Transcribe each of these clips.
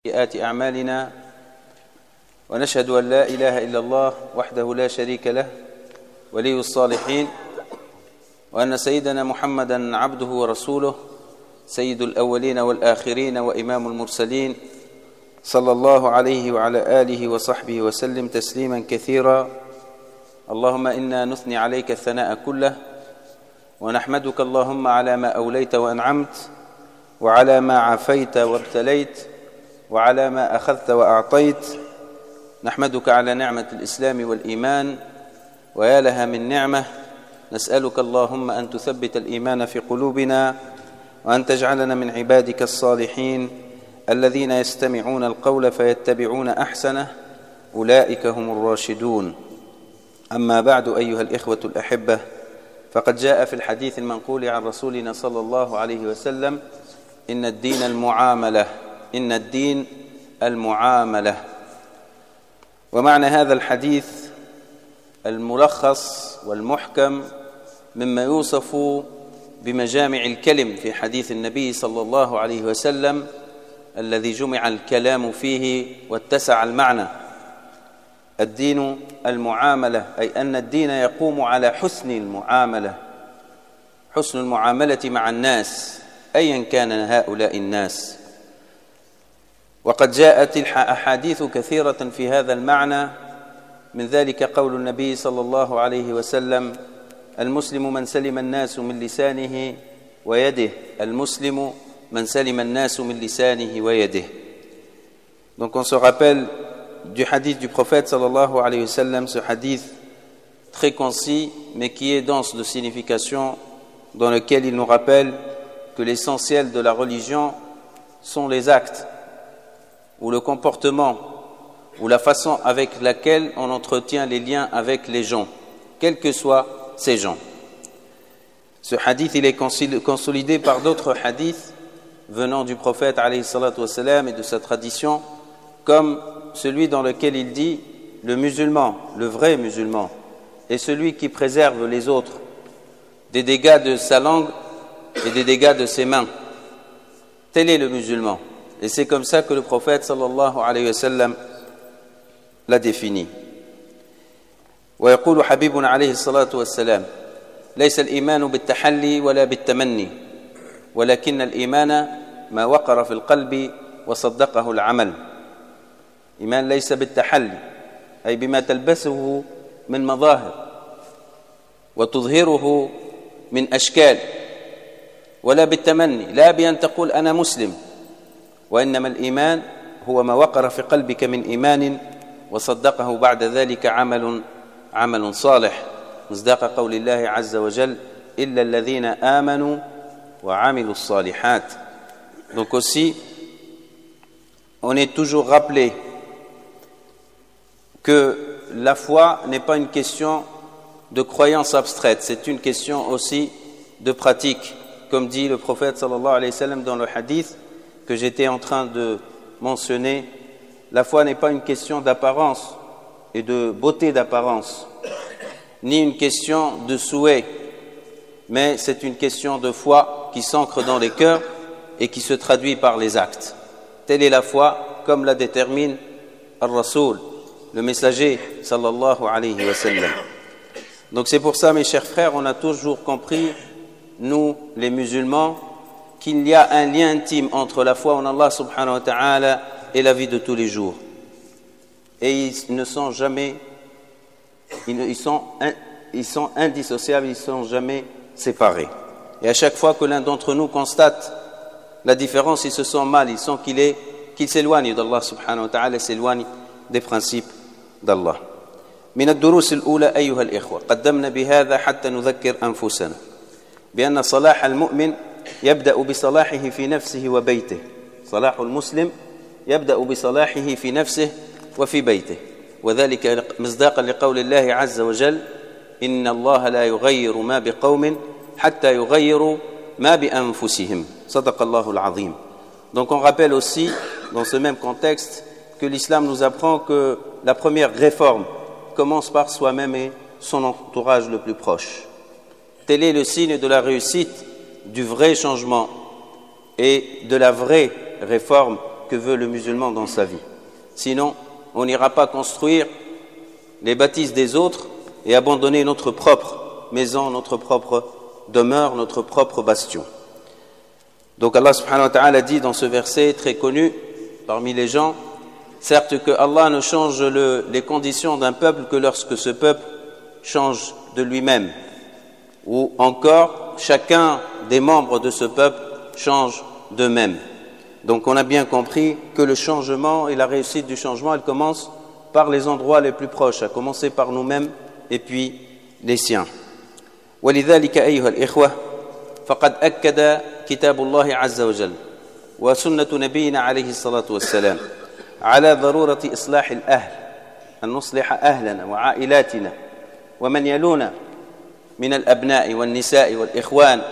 سيئات أعمالنا ونشهد أن لا إله إلا الله وحده لا شريك له ولي الصالحين وأن سيدنا محمدا عبده ورسوله سيد الأولين والآخرين وإمام المرسلين صلى الله عليه وعلى آله وصحبه وسلم تسليما كثيرا. اللهم إنا نثني عليك الثناء كله ونحمدك اللهم على ما أوليت وأنعمت وعلى ما عافيت وابتليت وعلى ما أخذت وأعطيت. نحمدك على نعمة الإسلام والإيمان ويا لها من نعمة. نسألك اللهم أن تثبت الإيمان في قلوبنا وأن تجعلنا من عبادك الصالحين الذين يستمعون القول فيتبعون أحسنه أولئك هم الراشدون. أما بعد أيها الإخوة الأحبة، فقد جاء في الحديث المنقول عن رسولنا صلى الله عليه وسلم إن الدين المعاملة، إن الدين المعاملة. ومعنى هذا الحديث الملخص والمحكم مما يوصف بمجامع الكلم في حديث النبي صلى الله عليه وسلم الذي جمع الكلام فيه واتسع المعنى. الدين المعاملة، أي أن الدين يقوم على حسن المعاملة، حسن المعاملة مع الناس أيا كان هؤلاء الناس. وقد جاءت أحاديث كثيرة في هذا المعنى، من ذلك قول النبي صلى الله عليه وسلم: المسلم من سلم الناس من لسانه ويده، المسلم من سلم الناس من لسانه ويده. Donc on se rappelle du hadith du prophète sallallahu alayhi wa sallam, ce hadith très concis mais qui est dense de signification, dans lequel il nous rappelle que l'essentiel de la religion sont les actes ou le comportement ou la façon avec laquelle on entretient les liens avec les gens, quels que soient ces gens. Ce hadith, il est consolidé par d'autres hadiths venant du prophète alayhi salatu wa salam et de sa tradition, comme celui dans lequel il dit: le musulman, le vrai musulman, est celui qui préserve les autres des dégâts de sa langue et des dégâts de ses mains. Tel est le musulman. Et c'est comme ça que le prophète sallallahu alayhi wa sallam l'a défini. ويقول حبيبنا عليه الصلاة والسلام: ليس الإيمان بالتحلي ولا بالتمني ولكن الإيمان ما وقر في القلب وصدقه العمل. إيمان ليس بالتحلي، أي بما تلبسه من مظاهر وتظهره من أشكال، ولا بالتمني، لا بأن تقول أنا مسلم، وإنما الإيمان هو ما وقر في قلبك من إيمان وصدقه بعد ذلك عمل صالح، مصداق قول الله عز وجل: إلا الذين آمنوا وعملوا الصالحات. Donc aussi, on est toujours rappelé que la foi n'est pas une question de croyance abstraite, c'est une question aussi de pratique. Comme dit le prophète sallallahu alayhi wa sallam dans le hadith que j'étais en train de mentionner, la foi n'est pas une question d'apparence et de beauté d'apparence, ni une question de souhait, mais c'est une question de foi qui s'ancre dans les cœurs et qui se traduit par les actes. Telle est la foi, comme la détermine Al-Rasoul, le messager sallallahu alayhi wa sallam. Donc c'est pour ça, mes chers frères, on a toujours compris, nous les musulmans, qu'il y a un lien intime entre la foi en Allah subhanahu wa ta'ala et la vie de tous les jours. Et ils ne sont jamais, ils sont indissociables, ils ne sont jamais séparés. Et à chaque fois que l'un d'entre nous constate la différence, il se sent mal, il sent qu'il s'éloigne d'Allah subhanahu wa ta'ala, s'éloigne des principes d'Allah. من الدروس الأولى أيها الإخوة، قدمنا بهذا حتى نذكر أنفسنا بأن صلاح المؤمن يبدأ بصلاحه في نفسه وبيته. صلاح المسلم يبدأ بصلاحه في نفسه وفي بيته، وذلك مصداقا لقول الله عز وجل: إن الله لا يغير ما بقوم حتى يغيروا ما بأنفسهم. صدق الله العظيم. Donc on rappelle aussi dans ce même contexte que l'islam nous apprend que la première réforme commence par soi-même et son entourage le plus proche. Tel est le signe de la réussite, du vrai changement et de la vraie réforme que veut le musulman dans sa vie. Sinon, on n'ira pas construire les bâtisses des autres et abandonner notre propre maison, notre propre demeure, notre propre bastion. Donc Allah subhanahu wa ta'ala dit dans ce verset très connu parmi les gens, certes que Allah ne change les conditions d'un peuple que lorsque ce peuple change de lui-même, ou encore chacun des membres de ce peuple change d'eux-mêmes. Donc on a bien compris que le changement et la réussite du changement, elle commence par les endroits les plus proches, à commencer par nous-mêmes et puis les siens. ولذلك أيها الإخوة فقد أكد كتاب الله عز وجل وسنة نبينا عليه الصلاة والسلام على ضرورة إصلاح الأهل، أن نصلح أهلنا وعائلاتنا ومن يلونا من الأبناء والنساء والإخوان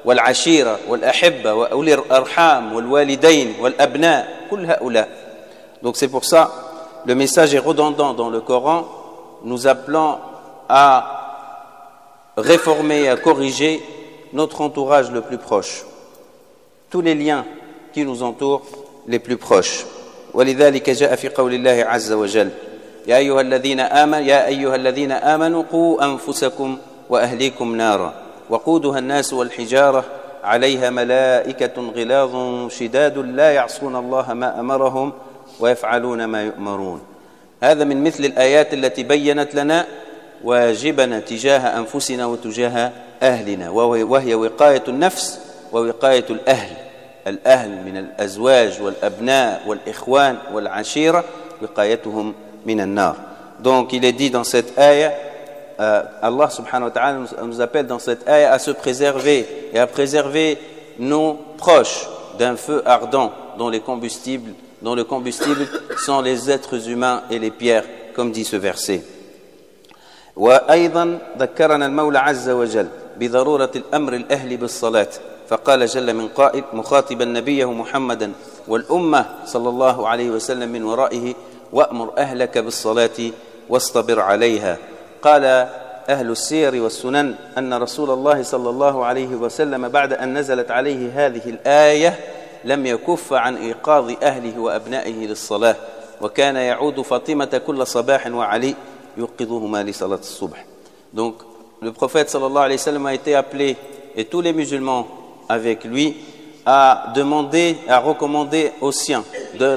والعشيرة والأحبة وأولي الأرحام والوالدين والأبناء كل هؤلاء. Donc c'est pour ça le message est redondant dans le Coran, nous appelant à réformer et à corriger notre entourage le plus proche, tous les liens qui nous entourent les plus proches. ولذلك جاء في قول الله عز وجل يا أيها الذين آمنوا قوا أنفسكم وأهليكم نارا وقودها الناس والحجارة عليها ملائكة غلاظ شداد لا يعصون الله ما أمرهم ويفعلون ما يؤمرون. هذا من مثل الآيات التي بيّنت لنا واجبنا تجاه أنفسنا وتجاه أهلنا، وهي وقاية النفس ووقاية الأهل من الأزواج والأبناء والإخوان والعشيرة وقايتهم من النار. Donc il est dit dans cette ayah, Allah subhanahu wa ta'ala nous appelle dans cette ayah à se préserver et à préserver nos proches d'un feu ardent dont le combustible sont les êtres humains et les pierres, comme dit ce verset. وأيضا ذكرنا المولى عز وجل بضرورة الأمر الأهل بالصلاة، فقال جل من قائل مخاطبا نبيه محمدا والأمة صلى الله عليه وسلم من ورائه وأمر أهلك بالصلاة واصطبر عليها. قال أهل السير والسنن أن رسول الله صلى الله عليه وسلم بعد أن نزلت عليه هذه الآية لم يكف عن إيقاظ أهله وأبنائه للصلاة، وكان يعود فاطمة كل صباح وعلي يوقظهما لصلاة الصبح. Donc le prophète sallallahu alayhi wa sallam a été appelé, et tous les musulmans avec lui, à demander, à recommander aux siens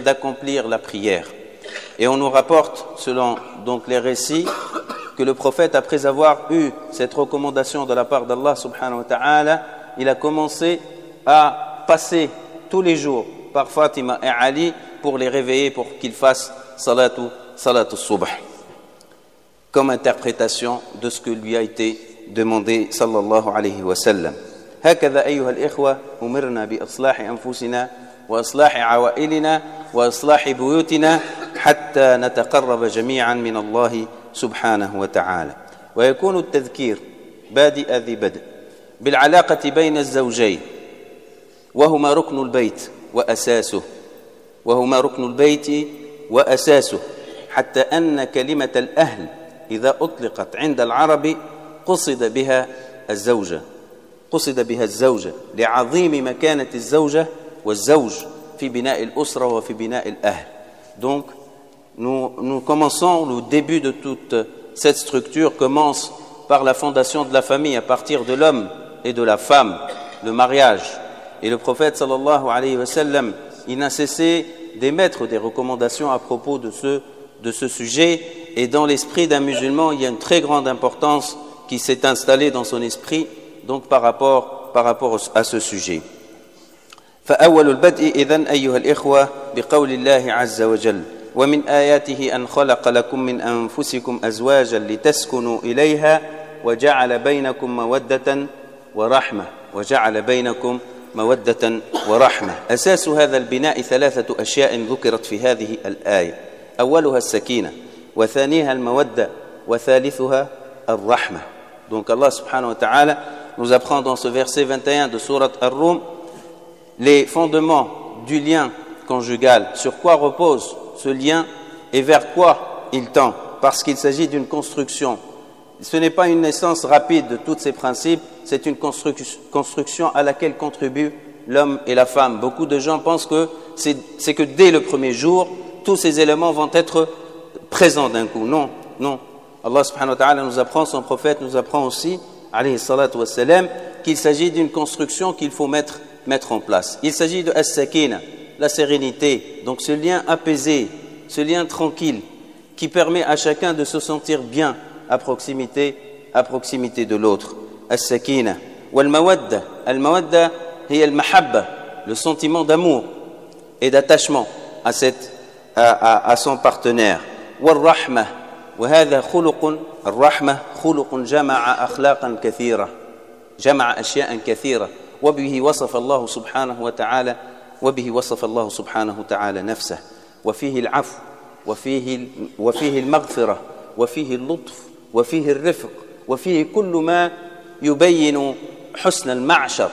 d'accomplir la prière. Et on nous rapporte, selon donc les récits, que le prophète, après avoir eu cette recommandation de la part d'Allah subhanahu wa ta'ala, il a commencé à passer tous les jours par Fatima et Ali pour les réveiller, pour qu'ils fassent salatu subh, comme interprétation de ce que lui a été demandé sallallahu alayhi wa sallam. هكذا أيها الإخوة أمرنا بإصلاح أنفسنا وإصلاح عوائلنا وإصلاح بيوتنا حتى نتقرب جميعا من الله سبحانه وتعالى. ويكون التذكير بادئ ذي بدء بالعلاقة بين الزوجين، وهما ركن البيت وأساسه حتى أن كلمة الأهل إذا أطلقت عند العرب قصد بها الزوجة لعظيم مكانة الزوجة والزوج في بناء الأسرة وفي بناء الأهل. Donc nous commençons, le début de toute cette structure commence par la fondation de la famille à partir de l'homme et de la femme, le mariage. Et le prophète sallallahu alayhi wa sallam, il n'a cessé d'émettre des recommandations à propos de ce sujet, et dans l'esprit d'un musulman, il y a une très grande importance qui s'est installée dans son esprit, donc par rapport à ce sujet. فأول البدء إذن أيها الإخوة بقول الله عز وجل ومن آياته أن خلق لكم من أنفسكم أزواجا لتسكنوا إليها وجعل بينكم مودة ورحمة. أساس هذا البناء ثلاثة أشياء ذكرت في هذه الآية، أولها السكينة وثانيها المودة وثالثها الرحمة. Donc Allah subhanahu wa ta'ala nous apprend dans ce verset 21 de Surat Ar-Rum les fondements du lien conjugal, sur quoi repose ce lien et vers quoi il tend, parce qu'il s'agit d'une construction. Ce n'est pas une naissance rapide de tous ces principes, c'est une construction à laquelle contribue l'homme et la femme. Beaucoup de gens pensent que c'est que dès le premier jour, tous ces éléments vont être présents d'un coup. Non, non. Allah subhanahu wa ta'ala nous apprend, son prophète nous apprend aussi, alayhi salatu wa salam, qu'il s'agit d'une construction qu'il faut mettre en place. Il s'agit de as-sakina, la sérénité, donc ce lien apaisé, ce lien tranquille, qui permet à chacun de se sentir bien à proximité de l'autre. As-sakina. Wal-mawadda. Al-mawadda hiya al-mahabba, le sentiment d'amour et d'attachement à son partenaire. Wal-rahma. وهذا خلق الرحمة خلق جمع أخلاقا كثيرة جمع أشياء كثيرة وبه وصف الله سبحانه وتعالى نفسه وفيه العفو وفيه المغفرة وفيه اللطف وفيه الرفق وفيه كل ما يبين حسن المعشر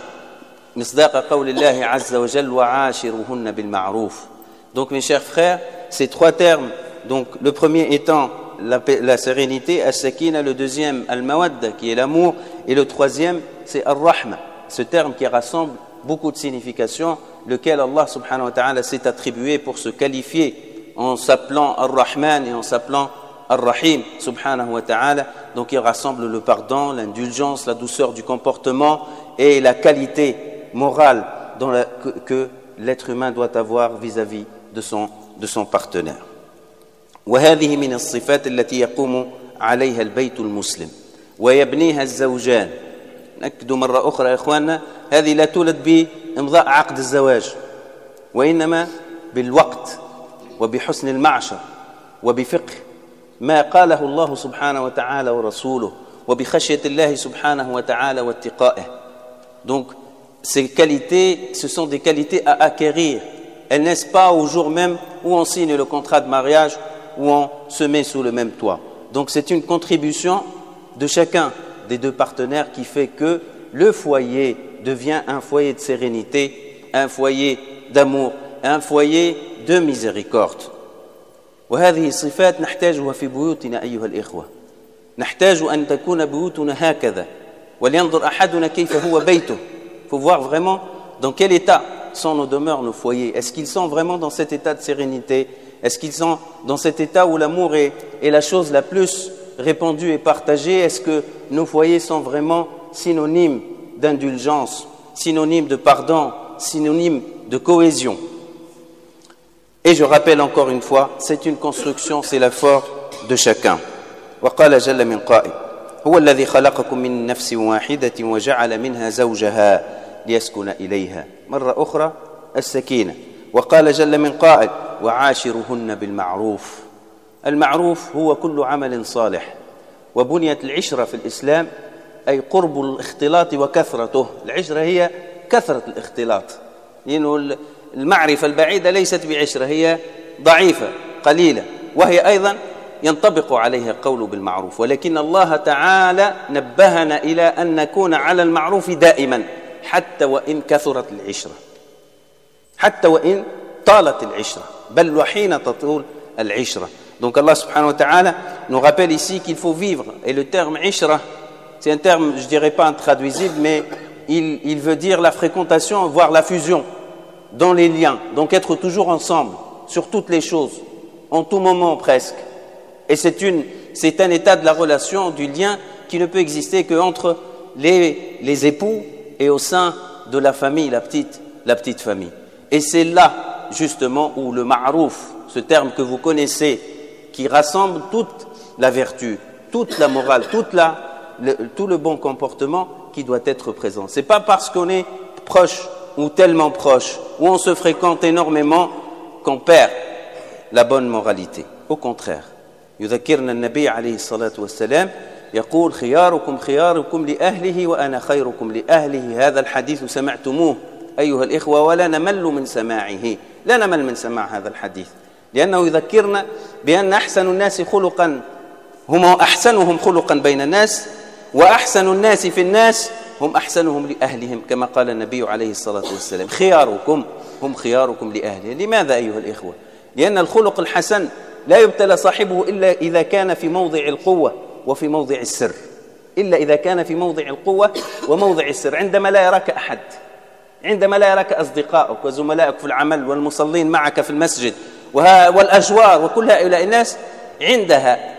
مصداق قول الله عز وجل وعاشرهن بالمعروف. Donc mes chers frères, ces trois termes, donc le premier étant la sérénité, as-sakina, le deuxième, al-mawadda, qui est l'amour, et le troisième, c'est al-rahma, ce terme qui rassemble beaucoup de significations, lequel Allah subhanahu wa ta'ala s'est attribué pour se qualifier en s'appelant al-Rahman et en s'appelant al-Rahim subhanahu wa ta'ala. Donc il rassemble le pardon, l'indulgence, la douceur du comportement et la qualité morale que l'être humain doit avoir vis-à-vis de son partenaire. وهذه من الصفات التي يقوم عليها البيت المسلم ويبنيها الزوجان. نأكد مرة أخرى يا إخواننا، هذه لا تولد بإمضاء عقد الزواج، وإنما بالوقت وبحسن المعشر وبفقه ما قاله الله سبحانه وتعالى ورسوله وبخشية الله سبحانه وتعالى واتقائه. Donc ces qualités, ce sont des qualités à acquérir. Elles naissent pas au jour même où on signe le contrat de mariage, où on se met sous le même toit. Donc c'est une contribution de chacun des deux partenaires qui fait que le foyer devient un foyer de sérénité, un foyer d'amour, un foyer de miséricorde. وهذه صفات نحتاجها في بيوتنا أيها الإخوة. نحتاج أن تكون بيوتنا هكذا ولينظر أحدنا كيف هو بيته. Il faut voir vraiment dans quel état sont nos demeures, nos foyers. Est-ce qu'ils sont vraiment dans cet état de sérénité? Est-ce qu'ils sont dans cet état où l'amour est la chose la plus répandue et partagée? Est-ce que nos foyers sont vraiment synonymes d'indulgence, synonymes de pardon, synonymes de cohésion? Et je rappelle encore une fois, c'est une construction, c'est l'effort de chacun. وقال جل من قائل هو الذي خلقكم من نفس واحدة وجعل منها زوجها ليسكن إليها. مرة أخرى السكينة. وقال جل من قائل وعاشرهن بالمعروف. المعروف هو كل عمل صالح، وبنيت العشرة في الإسلام أي قرب الاختلاط وكثرته. العشرة هي كثرة الاختلاط، لأنه المعرفة البعيدة ليست بعشرة، هي ضعيفة قليلة، وهي أيضا ينطبق عليها القول بالمعروف. ولكن الله تعالى نبهنا إلى أن نكون على المعروف دائما حتى وإن كثرت العشرة، حتى وإن طالت العشرة، بل وحين تطول العشرة. Donc Allah subhanahu wa ta'ala nous rappelle ici qu'il faut vivre. Et le terme ishra, c'est un terme, je dirais pas intraduisible, mais il veut dire la fréquentation, voire la fusion dans les liens. Donc être toujours ensemble sur toutes les choses, en tout moment presque. Et c'est un état de la relation, du lien qui ne peut exister qu'entre les époux et au sein de la famille, la petite famille. Et c'est là justement où le ma'rouf, ce terme que vous connaissez, qui rassemble toute la vertu, toute la morale, tout le bon comportement qui doit être présent. Ce n'est pas parce qu'on est proche ou tellement proche, ou on se fréquente énormément qu'on perd la bonne moralité. Au contraire. يذكرنا النبي عليه الصلاة والسلام يقول خياركم خياركم لأهله وأنا خيركم لأهله. هذا الحديث سمعتموه أيها الإخوة ولا نمل من سماعه، لا نمل من سماع هذا الحديث، لأنه يذكرنا بأن أحسن الناس خلقا هم أحسنهم خلقا بين الناس، وأحسن الناس في الناس هم أحسنهم لأهلهم، كما قال النبي عليه الصلاة والسلام خياركم هم خياركم لأهله. لماذا أيها الإخوة؟ لأن الخلق الحسن لا يبتلى صاحبه إلا إذا كان في موضع القوة وفي موضع السر، إلا إذا كان في موضع القوة وموضع السر، عندما لا يراك أحد، عندما لا يراك أصدقائك وزملائك في العمل والمصلين معك في المسجد والأجوار وكل هؤلاء الناس عندها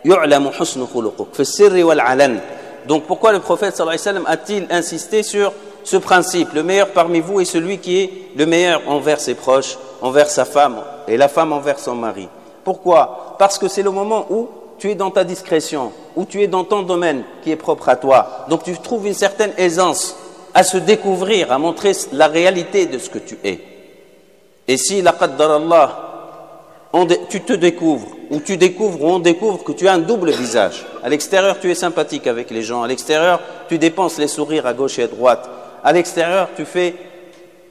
يعلم حسن خلقك في السر والعلن. Donc pourquoi le prophète sallallahu alayhi wa sallam a-t-il insisté sur ce principe? Le meilleur parmi vous est celui qui est le meilleur envers ses proches, envers sa femme et la femme envers son mari. Pourquoi? Parce que c'est le moment où tu es dans ta discrétion, où tu es dans ton domaine qui est propre à toi. Donc tu trouves une certaine aisance à se découvrir, à montrer la réalité de ce que tu es. Et si, la qaddar Allah, tu te découvres, ou tu découvres, ou on découvre que tu as un double visage. À l'extérieur, tu es sympathique avec les gens. À l'extérieur, tu dépenses les sourires à gauche et à droite. À l'extérieur,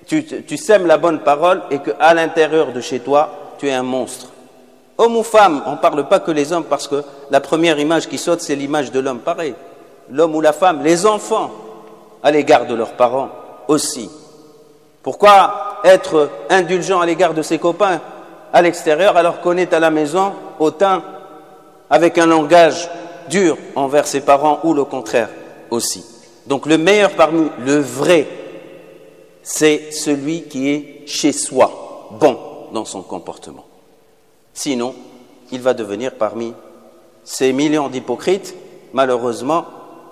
tu sèmes la bonne parole et qu'à l'intérieur de chez toi, tu es un monstre. Homme ou femme, on ne parle pas que les hommes parce que la première image qui saute, c'est l'image de l'homme. Pareil, l'homme ou la femme, les enfants, à l'égard de leurs parents aussi. Pourquoi être indulgent à l'égard de ses copains à l'extérieur alors qu'on est à la maison hautain avec un langage dur envers ses parents ou le contraire aussi. Donc le meilleur parmi le vrai, c'est celui qui est chez soi, bon dans son comportement. Sinon, il va devenir parmi ces millions d'hypocrites, malheureusement,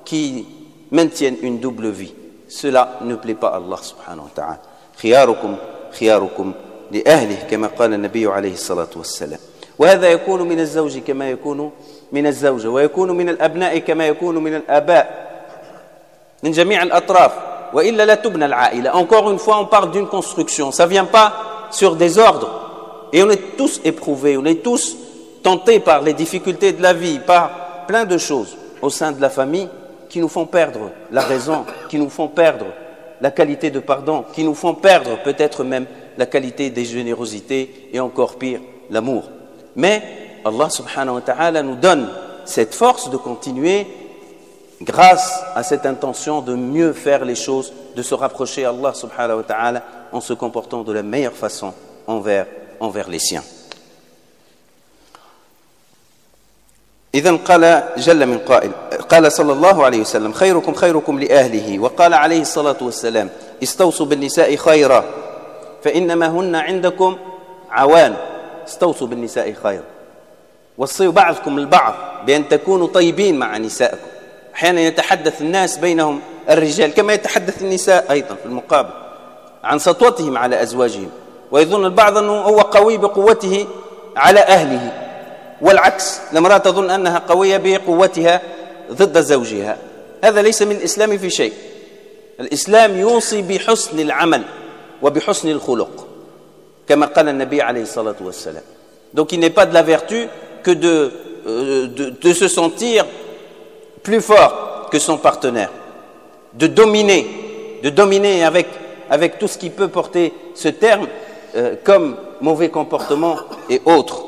qui maintiennent une double vie. Cela ne plaît pas à Allah subhanahu wa ta'ala. خياركم خياركم لأهله كما قال النبي عليه الصلاة والسلام. وهذا يكون من الزوج كما يكون من الزوجة ويكون من الأبناء كما يكون من الآباء من جميع الأطراف وإلا لا تبنى العائلة. Encore une fois, on parle d'une construction. Ça ne vient pas sur des ordres. Et on est tous éprouvés, on est tous tentés par les difficultés de la vie, par plein de choses au sein de la famille qui nous font perdre la raison, qui nous font perdre la qualité de pardon, qui nous font perdre peut-être même la qualité des générosités et encore pire, l'amour. Mais Allah subhanahu wa ta'ala nous donne cette force de continuer grâce à cette intention de mieux faire les choses, de se rapprocher à Allah subhanahu wa ta'ala en se comportant de la meilleure façon envers les siens. إذن قال جل من قائل قال صلى الله عليه وسلم خيركم خيركم لأهله وقال عليه الصلاة والسلام استوصوا بالنساء خيرا فإنما هن عندكم عوان استوصوا بالنساء خيرا وصوا بعضكم البعض بأن تكونوا طيبين مع نسائكم. أحيانا يتحدث الناس بينهم الرجال كما يتحدث النساء أيضا في المقابل عن سطوتهم على أزواجهم ويظن البعض أنه هو قوي بقوته على أهله والعكس المرأة تظن أنها قوية بقوتها ضد زوجها. هذا ليس من الإسلام في شيء. الإسلام يوصي بحسن العمل وبحسن الخلق كما قال النبي عليه الصلاة والسلام. Donc il n'est pas de la vertu que de se sentir plus fort que son partenaire, de dominer avec tout ce qui peut porter ce terme comme mauvais comportement et autres.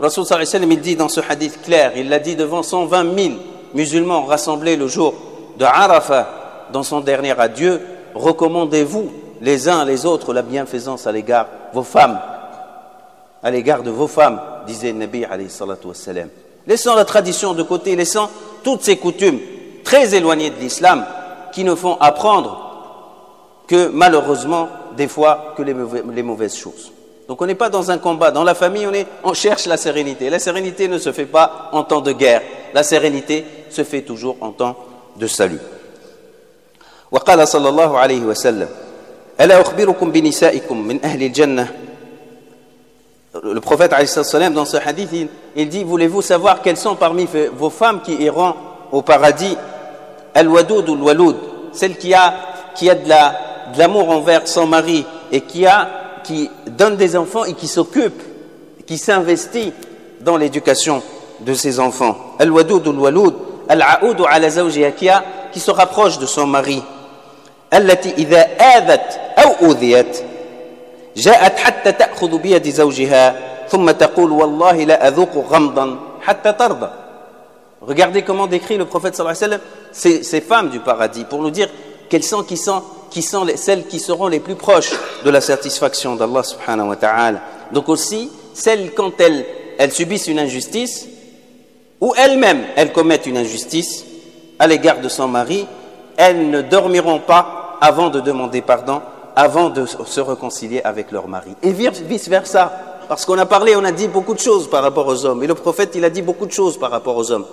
Rasul sallallahu alayhi wa sallam, il dit dans ce hadith clair, il l'a dit devant 120 000 musulmans rassemblés le jour de Arafat dans son dernier adieu, recommandez-vous les uns les autres la bienfaisance à l'égard de vos femmes, à l'égard de vos femmes, disait le Nabi alayhi salatu wa sallam. Laissant la tradition de côté, laissant toutes ces coutumes très éloignées de l'islam qui ne font apprendre que malheureusement des fois que les mauvaises choses. Donc on n'est pas dans un combat. Dans la famille, on cherche la sérénité. La sérénité ne se fait pas en temps de guerre. La sérénité se fait toujours en temps de salut. وقال صلى الله عليه وسلم ألا أخبركم بنسائكم من أهل الجنة. Le prophète alayhi salam dans ce hadith, il dit voulez-vous savoir quelles sont parmi vos femmes qui iront au paradis? Al-Wadoud ou al-Waloud, celle qui a de l'amour envers son mari et qui donne des enfants et qui s'occupe, qui s'investit dans l'éducation de ses enfants. Al-Wadoud ou al-Waloud, Al-Aoud ala zawjiha, qui se rapproche de son mari. Allati idha adat ou udhiyat جاءت حتى تأخذ بيد زوجها ثم تقول والله لا أذوق غمضا حتى ترضى. Regardez comment décrit le prophète sallallahu alayhi wa sallam ces femmes du paradis pour nous dire quelles sont celles qui seront les plus proches de la satisfaction d'Allah subhanahu wa ta'ala. Donc aussi celles quand elles subissent une injustice ou elles-mêmes elles commettent une injustice à l'égard de son mari, elles ne dormiront pas avant de demander pardon avant de se réconcilier avec leur mari. Et vice-versa. Parce qu'on a parlé, on a dit beaucoup de choses par rapport aux hommes. Et le prophète, il a dit beaucoup de choses par rapport aux hommes.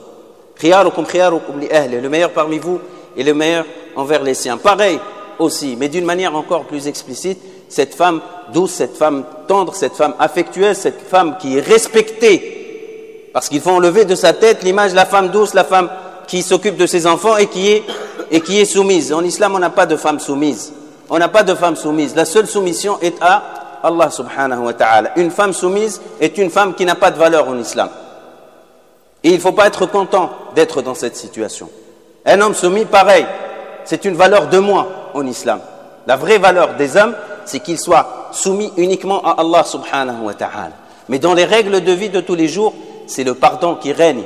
Le meilleur parmi vous est le meilleur envers les siens. Pareil aussi, mais d'une manière encore plus explicite, cette femme douce, cette femme tendre, cette femme affectueuse, cette femme qui est respectée. Parce qu'il faut enlever de sa tête l'image de la femme douce, la femme qui s'occupe de ses enfants et qui est soumise. En islam, on n'a pas de femme soumise. On n'a pas de femme soumise. La seule soumission est à Allah subhanahu wa ta'ala. Une femme soumise est une femme qui n'a pas de valeur en islam. Et il ne faut pas être content d'être dans cette situation. Un homme soumis, pareil, c'est une valeur de moins en islam. La vraie valeur des hommes, c'est qu'ils soient soumis uniquement à Allah subhanahu wa ta'ala. Mais dans les règles de vie de tous les jours, c'est le pardon qui règne.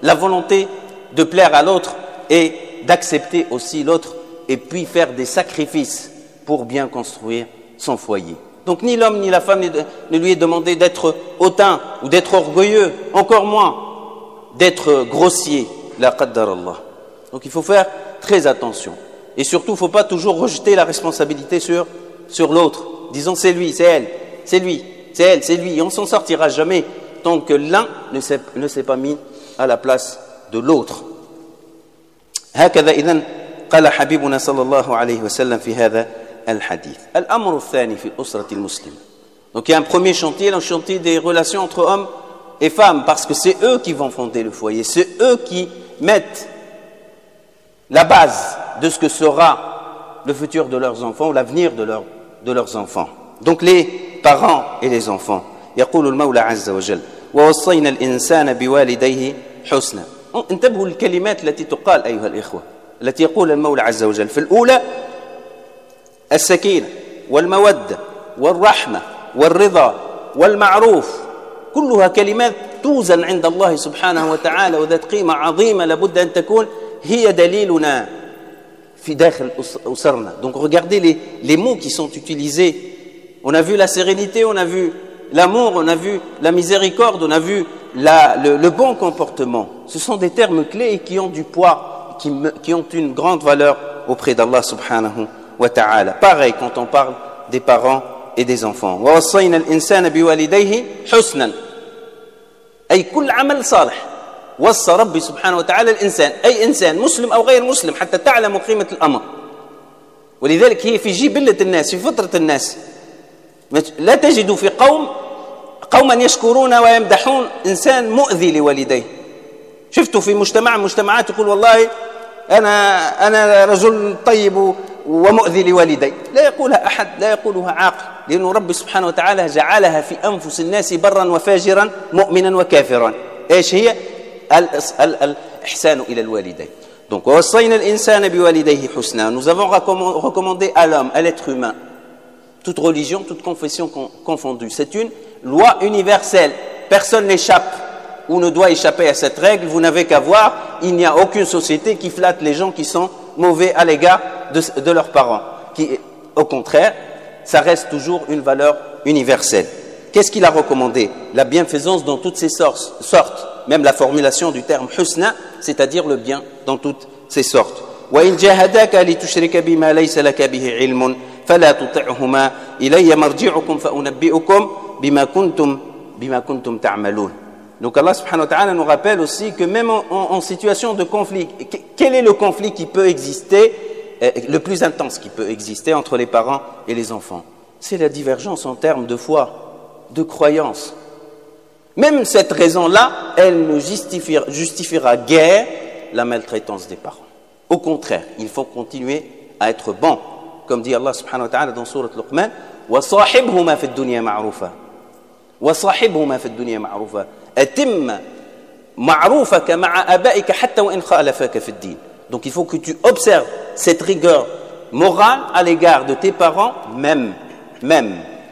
La volonté de plaire à l'autre et d'accepter aussi l'autre et puis faire des sacrifices pour bien construire son foyer. Donc ni l'homme ni la femme ne lui est demandé d'être hautain ou d'être orgueilleux, encore moins d'être grossier. La qaddar Allah. Donc il faut faire très attention. Et surtout, il ne faut pas toujours rejeter la responsabilité sur l'autre. Disons c'est lui, c'est elle, c'est lui, c'est elle, c'est lui. Et on ne s'en sortira jamais tant que l'un ne s'est pas mis à la place de l'autre. هكذا إذن قال حبيبنا صلى الله عليه وسلم في هذا الحديث. الأمر الثاني في الأسرة المسلمة. Donc il y a un premier chantier, le chantier des relations entre hommes et femmes, parce que c'est eux qui vont fonder le foyer, c'est eux qui mettent la base de ce que sera le futur de leurs enfants, l'avenir de leurs enfants. Donc les parents et les enfants. يقول المولى عز وجل ووصينا الإنسان بوالديه حسنا. انتبهوا للكلمات التي تقال أيها الإخوة، التي يقول المولى عز وجل. في الأولى السكينة والمودة والرحمة والرضا والمعروف، كلها كلمات توزن عند الله سبحانه وتعالى وذات قيمة عظيمة لابد أن تكون هي دليلنا في داخل أسرنا. Donc regardez les mots qui sont utilisés. On a vu la sérénité, on a vu l'amour, on a vu la miséricorde, on a vu le bon comportement. Ce sont des termes clés qui ont du poids, qui ont une grande valeur auprès d'Allah subhanahu wa ta'ala. Pareil quand on parle des parents et des enfants. وَوَصَّيْنَا الْإِنسَانَ بِوَالِدَيْهِ حُسْنًا أي كل عمل صالح وصى ربي سبحانه وتعالى الإنسان، أي إنسان مسلم أو غير مسلم، حتى تعلموا قيمة الأمر. ولذلك هي في جبلة الناس، في فطرة الناس. لا تجد في قوما يشكرون ويمدحون إنسان مؤذي لوالديه. شفتوا في مجتمعات يقول والله أنا رجل طيب ومؤذي لوالدي. لا يقولها أحد، لا يقولها عاقل، لأن رب سبحانه وتعالى جعلها في أنفس الناس برا وفاجرا مؤمنا وكافرا. إيش هي؟ الإحسان إلى الوالدين. Donc ووصينا الإنسان بوالديه حسنا. Nous avons recommandé à l'homme, à l'être humain, toute religion, toute confession confondue. C'est une loi universelle. Personne n'échappe ou ne doit échapper à cette règle. Vous n'avez qu'à voir, il n'y a aucune société qui flatte les gens qui sont mauvais à l'égard de leurs parents. Au contraire, ça reste toujours une valeur universelle. Qu'est-ce qu'il a recommandé? La bienfaisance dans toutes ses sortes. Même la formulation du terme husna, c'est-à-dire le bien dans toutes ses sortes. وَإِنْ جَاهَدَاكَ لِتُشْرِكَ بِمَا لَيْسَ لَكَ بِهِ عِلْمٌ فَلَا تُطِعْهُمَا إِلَيَّ مَرْجِعُكُمْ فَأُنَبِّئُكُمْ بِمَا كُنْتُمْ تَعْمَلُونَ. Donc Allah subhanahu wa ta'ala nous rappelle aussi que même en situation de conflit, quel est le conflit qui peut exister, le plus intense qui peut exister entre les parents et les enfants? C'est la divergence en termes de foi, de croyance. Même cette raison-là, elle ne justifiera guère la maltraitance des parents. Au contraire, il faut continuer à être bon. Comme dit Allah subhanahu wa ta'ala dans sourate Luqman, وَصَاحِبْهُمَا فِي الدُّنْيَا مَعْرُوفًا وَصَاحِبْهُمَا فِي الدُّنْيا مَعْرُوفًا أتم معروفك مع أبائك حتى وإن خالفك في الدين. Donc il faut que tu observes cette rigueur morale à l'égard de tes parents, même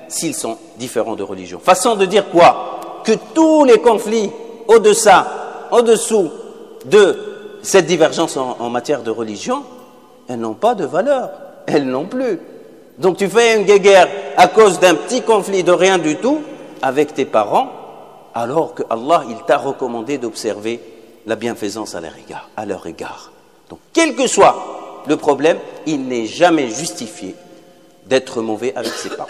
s'ils sont différents de religion. Façon de dire quoi? Que tous les conflits au-dessous de cette divergence en matière de religion, elles n'ont pas de valeur, elles non plus. Donc tu fais une guéguerre à cause d'un petit conflit de rien du tout avec tes parents, alors que Allah il t'a recommandé d'observer la bienfaisance à leur égard. Donc quel que soit le problème, il n'est jamais justifié d'être mauvais avec ses parents.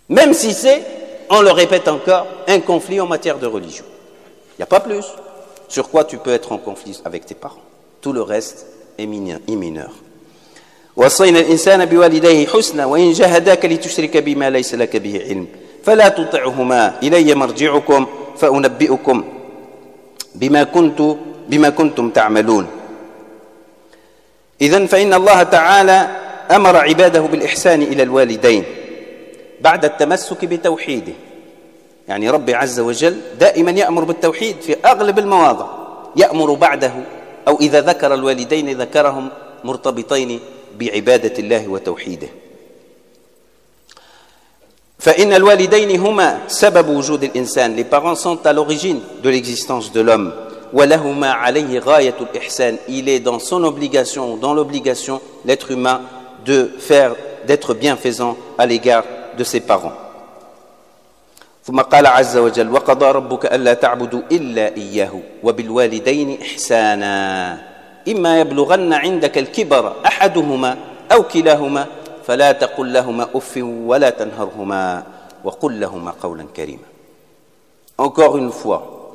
Même si c'est, on le répète encore, un conflit en matière de religion. Il n'y a pas plus. Sur quoi tu peux être en conflit avec tes parents? Tout le reste est mineur. وصينا الإنسان بوالديه حسنا وإن جاهداك لتشرك بما ليس لك به علم فلا تطعهما إلي مرجعكم فأنبئكم بما كنتم تعملون. إذن فإن الله تعالى أمر عباده بالإحسان إلى الوالدين بعد التمسك بتوحيده. يعني ربي عز وجل دائما يأمر بالتوحيد في أغلب المواضع، يأمر بعده أو إذا ذكر الوالدين ذكرهم مرتبطين بعبادة الله وتوحيده. فإن الوالدين هما سبب وجود الإنسان. Les parents sont à l'origine de l'existence de l'homme. ولهما عليه غاية الإحسان. Il est dans son obligation, dans l'obligation, l'être humain, d'être bienfaisant à l'égard de ses parents. ثم قال عز وجل وقضى ربك ألا تعبدوا إلا إياه وبالوالدين إحسانا إما يبلغن عندك الكبر أحدهما أو كلاهما فلا تقل لهما أف ولا تنهرهما وقل لهما قولا كريما. Encore une fois,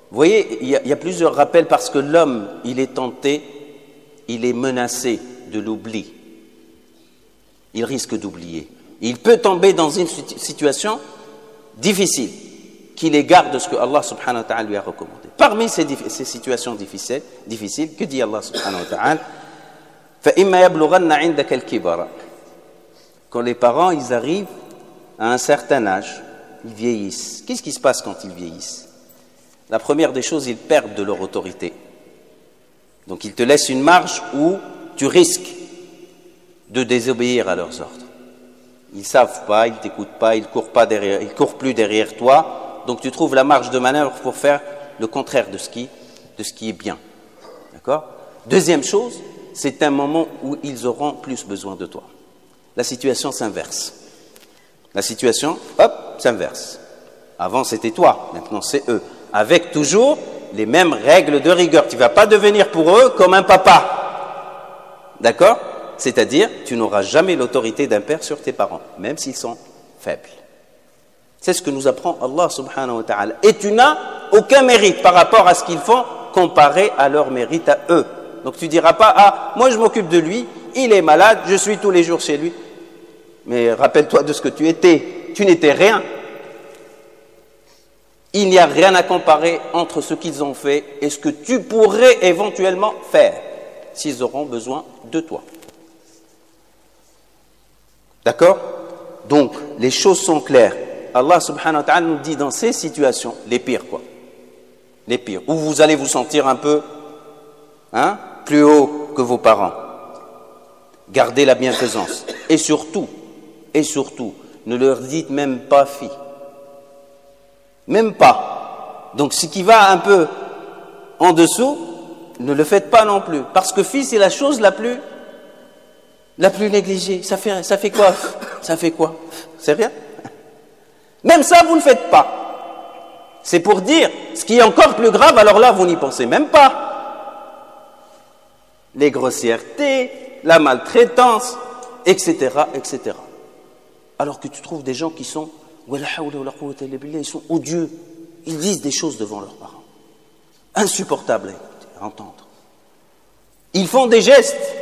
vous voyez, il y a plusieurs rappels parce que l'homme, il est tenté, il est menacé de l'oubli. Il risque d'oublier. Il peut tomber dans une situation difficile qui l'égare de ce que Allah subhanahu wa ta'ala lui a recommandé. Parmi ces situations difficiles, que dit Allah subhanahu wa ta'ala? فَإِمَّا يَبْلُغَنَّ عِنْدَكَ الْكِبَرَ. Quand les parents, ils arrivent à un certain âge, ils vieillissent. Qu'est-ce qui se passe quand ils vieillissent? La première des choses, ils perdent de leur autorité. Donc ils te laissent une marge où tu risques de désobéir à leurs ordres. Ils ne savent pas, ils ne t'écoutent pas, ils ne courent plus derrière toi. Donc tu trouves la marge de manœuvre pour faire le contraire de ce qui est bien. D'accord? Deuxième chose, c'est un moment où ils auront plus besoin de toi. La situation s'inverse. La situation, hop, s'inverse. Avant c'était toi, maintenant c'est eux. Avec toujours les mêmes règles de rigueur. Tu ne vas pas devenir pour eux comme un papa. D'accord? C'est-à-dire, tu n'auras jamais l'autorité d'un père sur tes parents, même s'ils sont faibles. C'est ce que nous apprend Allah subhanahu wa ta'ala. Et tu n'as aucun mérite par rapport à ce qu'ils font comparé à leur mérite à eux. Donc tu ne diras pas, ah, moi je m'occupe de lui, il est malade, je suis tous les jours chez lui. Mais rappelle-toi de ce que tu étais. Tu n'étais rien. Il n'y a rien à comparer entre ce qu'ils ont fait et ce que tu pourrais éventuellement faire s'ils auront besoin de toi. D'accord? Donc, les choses sont claires. Allah subhanahu wa ta'ala nous dit dans ces situations, les pires quoi. Les pires. Où vous allez vous sentir un peu plus haut que vos parents. Gardez la bienfaisance. Et surtout, ne leur dites même pas fille. Même pas. Donc ce qui va un peu en dessous, ne le faites pas non plus. Parce que fille, c'est la chose la plus négligée. Ça fait quoi? Ça fait quoi? C'est rien. Même ça, vous ne le faites pas. C'est pour dire, ce qui est encore plus grave, alors là, vous n'y pensez même pas. Les grossièretés, la maltraitance, etc., etc. Alors que tu trouves des gens qui sont, ils sont odieux. Ils disent des choses devant leurs parents. Insupportables à entendre. Ils font des gestes.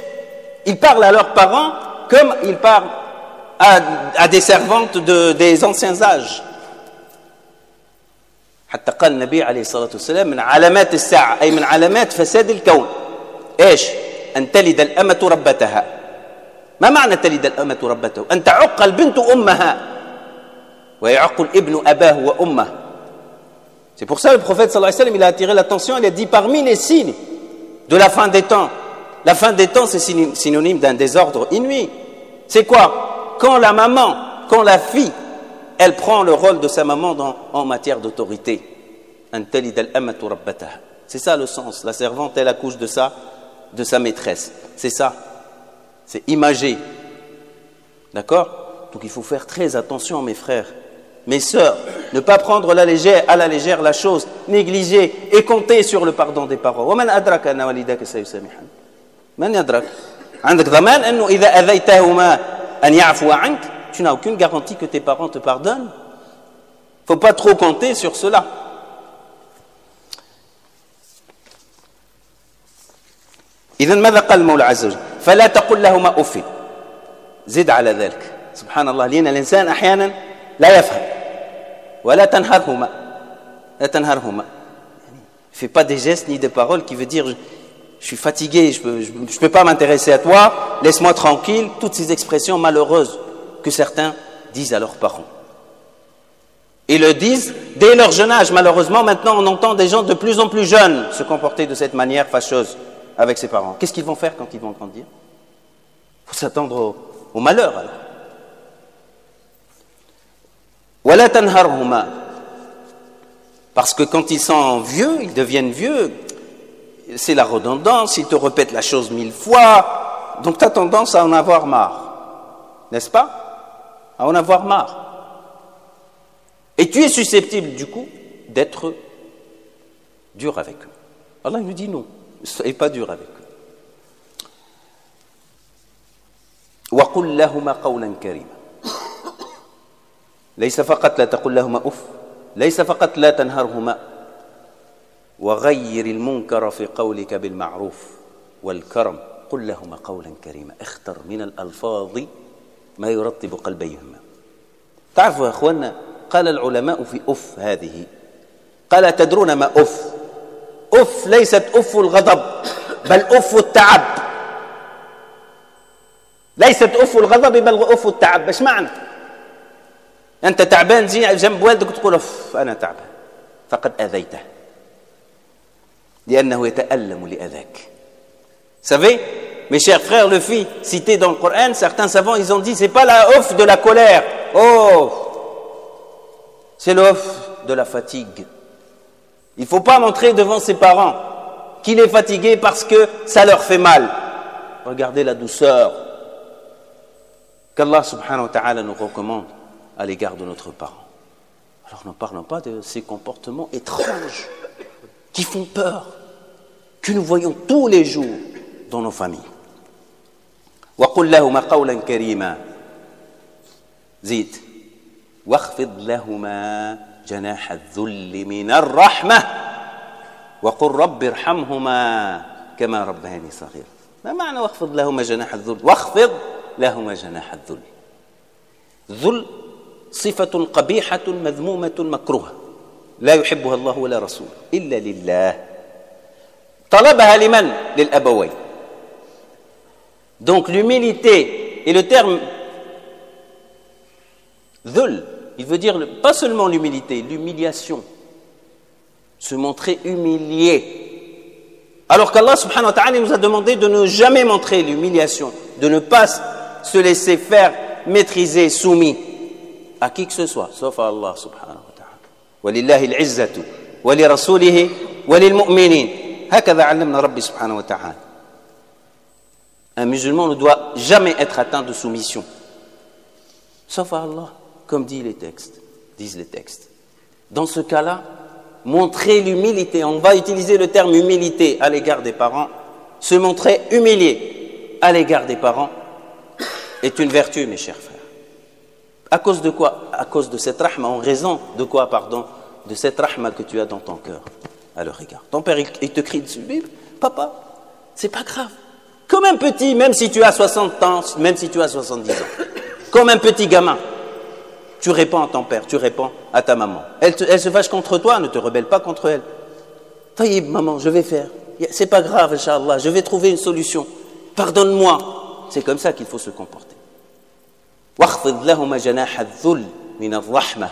Ils parlent à leurs parents comme ils parlent à des servantes des anciens âges. حتى قال النبي عليه الصلاة والسلام من علامات الساعة أي من علامات فساد الكون إيش؟ أن تلد الأمة ربتها. ما معنى تلد الأمة ربته؟ أن تعق البنت أمها ويعق الابن أباه وأمه. C'est pour ça que le prophète sallallahu alayhi wa sallam il a attiré l'attention, il a dit parmi les signes de la fin des temps. La fin des temps c'est synonyme d'un désordre inouï. C'est quoi? Quand la maman, quand la fille, elle prend le rôle de sa maman en matière d'autorité. C'est ça le sens. La servante, elle accouche de sa maîtresse. C'est ça. C'est imagé. D'accord? Donc il faut faire très attention, mes frères, mes sœurs. Ne pas prendre à la légère la chose, négliger et compter sur le pardon des parents. عندك ضمان أنه إذا أذيتهما أن يعفو عنك. Tu n'as aucune garantie que tes parents te pardonnent. Il ne faut pas trop compter sur cela. إذن ماذا قال المولى عز وجل؟ فلا تقل لهما أف. زد على ذلك. سبحان الله، لأن الإنسان أحيانا لا يفهم. ولا تنهرهما. لا تنهرهما. Ne fais pas des gestes ni des paroles qui veut dire je suis fatigué, je ne peux pas m'intéresser à toi, laisse-moi tranquille. Toutes ces expressions malheureuses que certains disent à leurs parents. Ils le disent dès leur jeune âge. Malheureusement, maintenant, on entend des gens de plus en plus jeunes se comporter de cette manière fâcheuse avec ses parents. Qu'est-ce qu'ils vont faire quand ils vont grandir? Il faut s'attendre au malheur, alors. وَلَا تَنْهَرْهُمَا. Parce que quand ils sont vieux, ils deviennent vieux, c'est la redondance, ils te répètent la chose 1000 fois, donc tu as tendance à en avoir marre. N'est-ce pas? À en avoir marre. Et tu es susceptible, du coup, d'être dur avec eux. Allah nous dit non, ne soyez pas dur avec eux. وَقُلْ لَهُمَا قَوْلًا كَرِيمًا. ليس فقط لا تقل لهما أف، ليس فقط لا تنهرهما، وغير المنكر في قولك بالمعروف والكرم. قل لهما قولا كريما. اختر من الألفاظ ما يرطب قلبيهما. تعرفوا يا أخوانا، قال العلماء في أف هذه، قال تدرون ما أف؟ أف ليست أف الغضب، بل أف التعب. ليست أف الغضب بل أف التعب. ايش معنى؟ أنت تعبان زي جنب والدك وتقول أف أنا تعبان، فقد أذيته لأنه يتألم لأذاك. Vous savez, mes chers frères, le filles cité dans le Coran, certains savants ils ont dit c'est pas la off de la colère, oh, c'est l'off de la fatigue. Il ne faut pas montrer devant ses parents qu'il est fatigué parce que ça leur fait mal. Regardez la douceur qu'Allah subhanahu wa ta'ala nous recommande à l'égard de notre parent. Alors ne parlons pas de ces comportements étranges qui font peur, que nous voyons tous les jours dans nos familles. وَقُلْ لَهُمَا قَوْلًا كَرِيمًا. زيد واخفض لهما جناح الذل من الرحمة وقل رب ارحمهما كما ربياني صغيرا. ما معنى واخفض لهما جناح الذل؟ واخفض لهما جناح الذل. ذل صفة قبيحة مذمومة مكروهة لا يحبها الله ولا رسوله إلا لله. طلبها لمن؟ للأبوين. Donc l'humilité et le terme dhul, il veut dire pas seulement l'humilité, l'humiliation, se montrer humilié. Alors qu'Allah subhanahu wa ta'ala nous a demandé de ne jamais montrer l'humiliation, de ne pas se laisser faire, maîtriser, soumis à qui que ce soit, sauf à Allah subhanahu wa ta'ala. وَلِلَّهِ الْعِزَّةُ وَلِرَسُولِهِ وَلِلْمُؤْمِنِينَ هكذا علمنا ربي سبحانه وتعالى. Un musulman ne doit jamais être atteint de soumission, sauf à Allah, comme disent les textes. Dans ce cas-là, montrer l'humilité, on va utiliser le terme humilité à l'égard des parents, se montrer humilié à l'égard des parents est une vertu, mes chers frères. À cause de quoi? À cause de cette rahma, en raison de quoi, pardon? De cette rahma que tu as dans ton cœur à leur égard. Ton père, il te crie dessus, papa, c'est pas grave. Comme un petit, même si tu as 60 ans, même si tu as 70 ans, comme un petit gamin, tu réponds à ton père, tu réponds à ta maman. Elle se fâche contre toi, ne te rebelle pas contre elle. Taïb, maman, je vais faire. C'est pas grave, Inch'Allah, je vais trouver une solution. Pardonne-moi. C'est comme ça qu'il faut se comporter. واخفض لهما جناح الذل من الرحمة.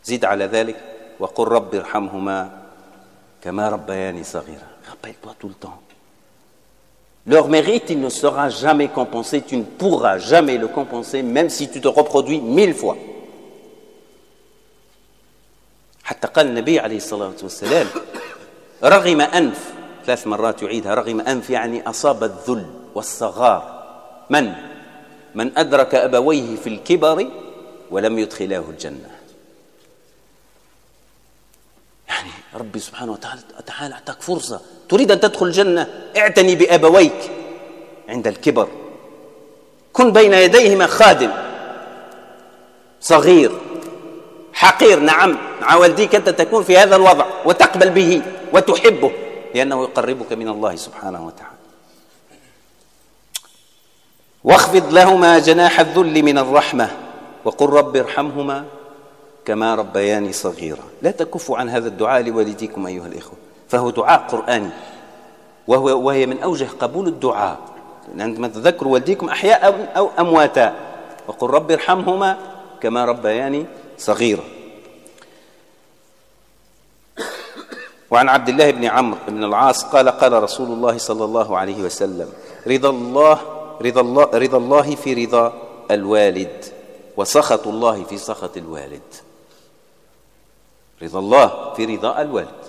زد على ذلك وقل رب ارحمهما كما ربياني صغيرا. Rappelle-toi tout le temps. Leur mérite, il ne sera jamais compensé, tu ne pourras jamais le compenser, même si tu te reproduis 1000 fois. حتى قال النبي عليه الصلاة والسلام رغم أنف 3 مرات يعيدها رغم أنف يعني أصاب الذل والصغار من أدرك أبويه في الكبر ولم يدخلاه الجنة. يعني ربي سبحانه وتعالى أعطاك فرصة تريد أن تدخل الجنة اعتني بأبويك عند الكبر. كن بين يديهما خادم صغير حقير، نعم، مع والديك أنت تكون في هذا الوضع وتقبل به وتحبه لأنه يقربك من الله سبحانه وتعالى. واخفض لهما جناح الذل من الرحمة وقل رب ارحمهما كما ربياني صغيرا. لا تكفوا عن هذا الدعاء لوالديكم أيها الإخوة، فهو دعاء قرآني، وهي من أوجه قبول الدعاء. عندما تذكروا والديكم أحياء أو أمواتا، وقل رب ارحمهما كما ربياني صغيرا. وعن عبد الله بن عمرو بن العاص قال قال رسول الله صلى الله عليه وسلم: رضا الله في رضا الوالد وسخط الله في سخط الوالد. رضا الله في رضا الوالد.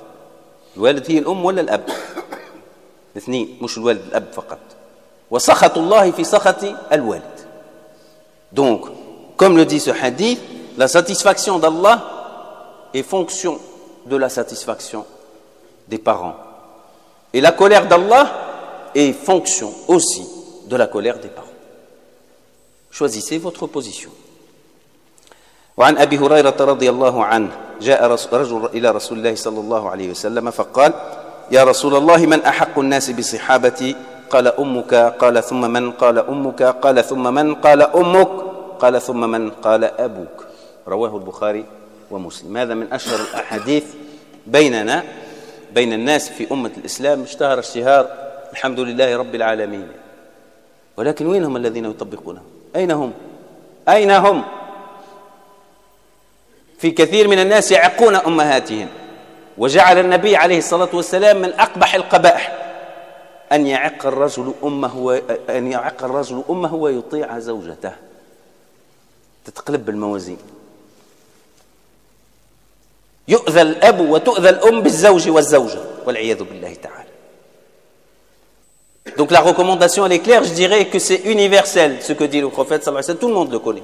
الوالد هي الأم ولا الأب؟ الاثنين، مش الوالد الأب فقط. وسخط الله في سخط الوالد. Donc, comme le dit ce hadith, la satisfaction d'Allah est fonction de la satisfaction des parents. Et la colère d'Allah est fonction aussi de la colère des parents. Choisissez votre position. وعن أبي هريرة رضي الله عنه جاء رجل إلى رسول الله صلى الله عليه وسلم فقال: يا رسول الله من أحق الناس بصحابتي؟ قال أمك. قال ثم من؟ قال أمك. قال ثم من؟ قال أمك. قال ثم من؟ قال أبوك. رواه البخاري ومسلم. هذا من أشهر الأحاديث بيننا بين الناس في أمة الإسلام، اشتهر اشتهار الحمد لله رب العالمين. ولكن وين هم الذين يطبقونه؟ أين هم؟ أين هم؟ في كثير من الناس يعقون أمهاتهم، وجعل النبي عليه الصلاة والسلام من أقبح القبائح أن يعق الرجل أمه ويطيع زوجته. تتقلب الموازين. يؤذى الأب وتؤذى الأم بالزوج والزوجة والعياذ بالله تعالى. Donc la recommandation elle est claire, je dirais que c'est universel ce que dit le prophète sallallahu alayhi wa sallam, tout le monde le connaît.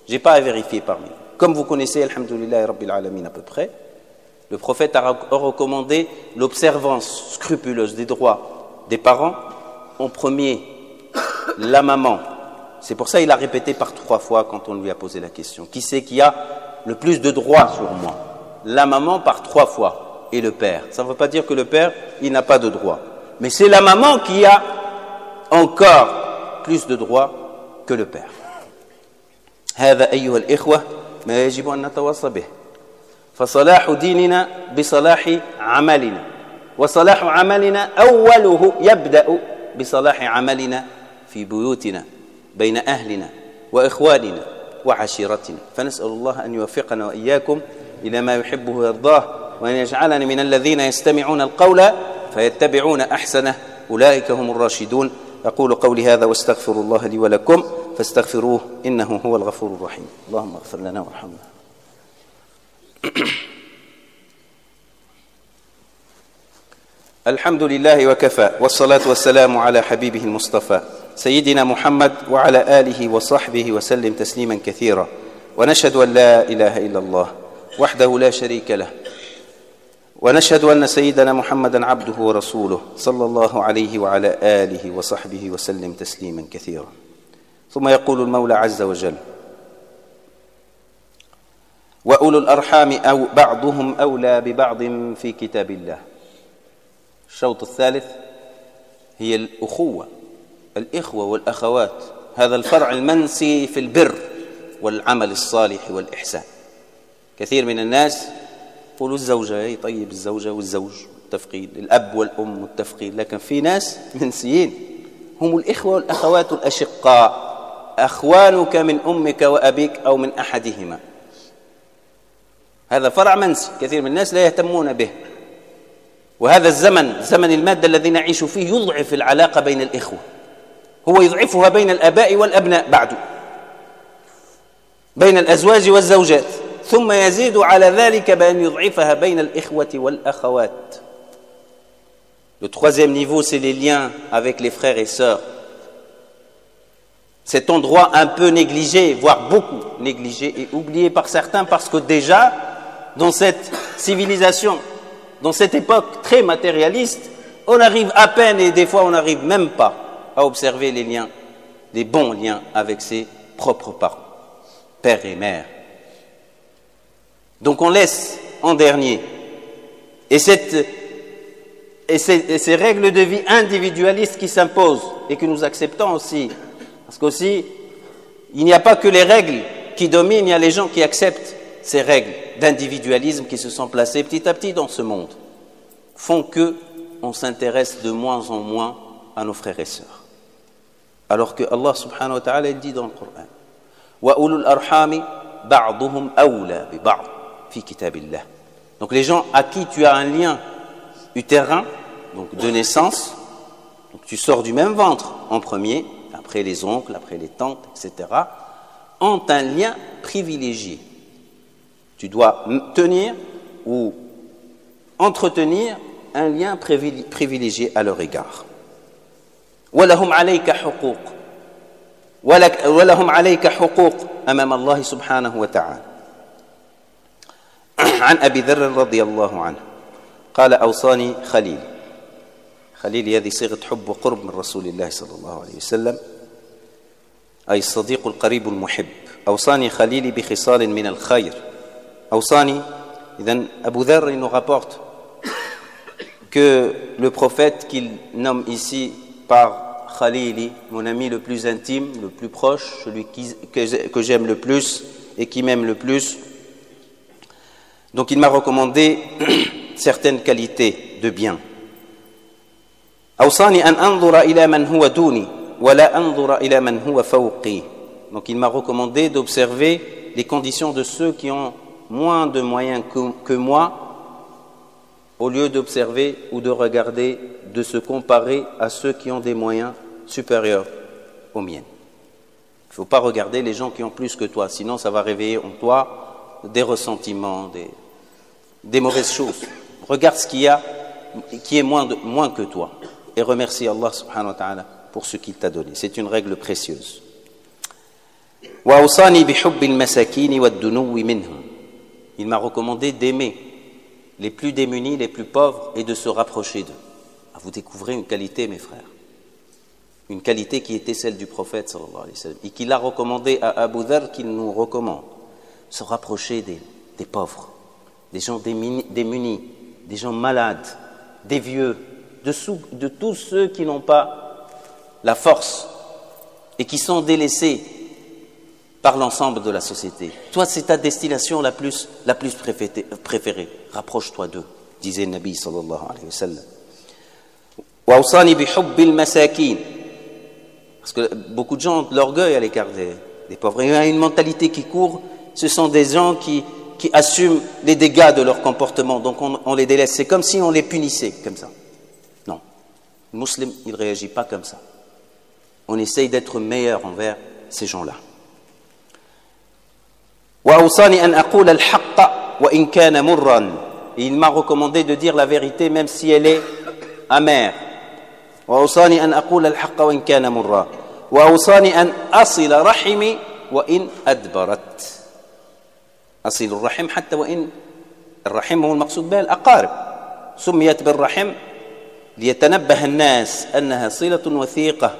Je n'ai pas à vérifier parmi vous. Comme vous connaissez, alhamdoulillahi rabbil alamin à peu près, le prophète a recommandé l'observance scrupuleuse des droits des parents. En premier, la maman. C'est pour ça qu'il a répété par 3 fois quand on lui a posé la question. Qui c'est qui a le plus de droits sur moi? La maman par 3 fois et le père. Ça ne veut pas dire que le père, il n'a pas de droits. Mais c'est la maman qui a encore plus de droits que le père. هذا أيها الإخوة ما يجب أن نتواصى به. فصلاح ديننا بصلاح عملنا، وصلاح عملنا أوله يبدأ بصلاح عملنا في بيوتنا بين أهلنا وإخواننا وعشيرتنا. فنسأل الله أن يوفقنا وإياكم إلى ما يحبه ويرضاه، وأن يجعلني من الذين يستمعون القول فيتبعون أحسنه، أولئك هم الراشدون. أقول قولي هذا واستغفر الله لي ولكم فاستغفروه إنه هو الغفور الرحيم. اللهم اغفر لنا وارحمنا. الحمد لله وكفى، والصلاة والسلام على حبيبه المصطفى سيدنا محمد وعلى آله وصحبه وسلم تسليما كثيرا. ونشهد أن لا إله إلا الله وحده لا شريك له، ونشهد أن سيدنا محمدا عبده ورسوله صلى الله عليه وعلى آله وصحبه وسلم تسليما كثيرا. ثم يقول المولى عز وجل: وأولو الأرحام أو بعضهم أولى ببعض في كتاب الله. الشوط الثالث هي الأخوة، الإخوة والأخوات، هذا الفرع المنسي في البر والعمل الصالح والإحسان. كثير من الناس يقولوا الزوجة، طيب الزوجة والزوج متفقين، الأب والأم متفقين، لكن في ناس منسيين، هم الإخوة والأخوات الأشقاء، أخوانك من أمك وأبيك أو من أحدهما. هذا فرع منسي، كثير من الناس لا يهتمون به. وهذا الزمن، زمن المادة الذي نعيش فيه، يضعف العلاقة بين الإخوة، هو يضعفها بين الآباء والأبناء بعد، بين الأزواج والزوجات، ثم يزيد على ذلك بأن يضعفها بين الإخوة والأخوات. Le troisième niveau, c'est les liens avec les frères et sœurs. Cet endroit un peu négligé, voire beaucoup négligé et oublié par certains, parce que déjà, dans cette civilisation, dans cette époque très matérialiste, on arrive à peine, et des fois on n'arrive même pas à observer les liens, les bons liens avec ses propres parents, père et mère. Donc on laisse en dernier. Et ces règles de vie individualistes qui s'imposent et que nous acceptons aussi, parce qu'aussi, il n'y a pas que les règles qui dominent, il y a les gens qui acceptent ces règles d'individualisme qui se sont placées petit à petit dans ce monde, font que on s'intéresse de moins en moins à nos frères et sœurs. Alors que Allah subhanahu wa ta'ala il dit dans le Coran wa ulul arhami ba'duhum awla bi ba'd fi kitabillah. Donc les gens à qui tu as un lien utérin, donc de naissance, donc tu sors du même ventre en premier, après les oncles, après les tantes, etc., ont un lien privilégié. Tu dois tenir ou entretenir un lien privilégié à leur égard. وَلَهُمْ عَلَيْكَ حُقُوقٌ وَلَهُمْ عَلَيْكَ حُقُوقٌ أمام الله سبحانه وتعالى. عن أبي ذر رضي الله عنه قال أوصاني خليلي هذه صيغة حب وقرب من رسول الله صلى الله عليه وسلم أي الصديق القريب المحب. أوصاني خليلي بخصال من الخير. أوصاني إذن أبو ذر nous rapporte que le prophète qu'il nomme ici par Khalili, mon ami le plus intime, le plus proche, celui que j'aime le plus et qui m'aime le plus, donc il m'a recommandé certaines qualités de bien. أوصاني أن أنظر إلى من هو دوني ولا أنظر إلى من هو فوقي. Donc il m'a recommandé d'observer les conditions de ceux qui ont moins de moyens que moi, au lieu d'observer ou de regarder, de se comparer à ceux qui ont des moyens supérieurs aux miens. Il ne faut pas regarder les gens qui ont plus que toi, sinon ça va réveiller en toi des ressentiments, des mauvaises choses. Regarde ce qu'il y a qui est moins que toi et remercie Allah subhanahu wa ta'ala pour ce qu'il t'a donné. C'est une règle précieuse. وَأَوْصَانِي بِحُبِّ الْمَسَاكِينِ وَالدُّنُوِّ مِنْهُمْ. Il m'a recommandé d'aimer les plus démunis, les plus pauvres et de se rapprocher d'eux. Vous découvrez une qualité, mes frères. Une qualité qui était celle du prophète sallallahu alayhi wa sallam et qu'il a recommandé à Abu Dharr, qu'il nous recommande. Se rapprocher des pauvres, des gens démunis, des gens malades, des vieux, de tous ceux qui n'ont pas la force et qui sont délaissés par l'ensemble de la société. Toi, c'est ta destination la plus préférée. Rapproche-toi d'eux, disait le Nabi sallallahu alayhi wa sallam. Wa awsani bi hubbil masakin. Parce que beaucoup de gens ont de l'orgueil à l'égard des pauvres. Il y a une mentalité qui court. Ce sont des gens qui assument les dégâts de leur comportement. Donc on les délaisse. C'est comme si on les punissait, comme ça. Non. Le musulman, il ne réagit pas comme ça. On essaye d'être meilleur envers ces gens-là. وأوصاني أن أقول الحق وإن كان مرا. Il m'a recommandé de dire la vérité même si elle est amère. وأوصاني أن أقول الحق وإن كان مرا. وأوصاني أن أصل رحمي وإن أدبرت. أصل الرحم حتى وإن الرحم هو المقصود به الأقارب. سميت بالرحم ليتنبه الناس أنها صلة وثيقة.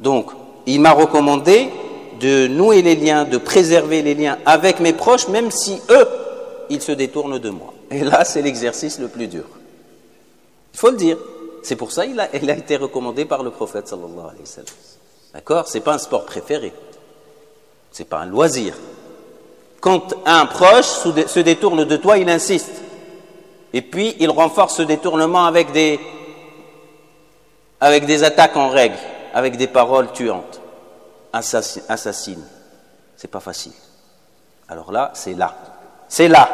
Donc, il m'a recommandé de nouer les liens, de préserver les liens avec mes proches, même si eux, ils se détournent de moi. Et là, c'est l'exercice le plus dur. Il faut le dire. C'est pour ça qu'il a été recommandé par le prophète sallallahu alayhi wa sallam. D'accord ? C'est pas un sport préféré. C'est pas un loisir. Quand un proche se détourne de toi, il insiste. Et puis, il renforce ce détournement avec des attaques en règle, avec des paroles tuantes. Assassine. C'est pas facile. Alors là, c'est là. C'est là.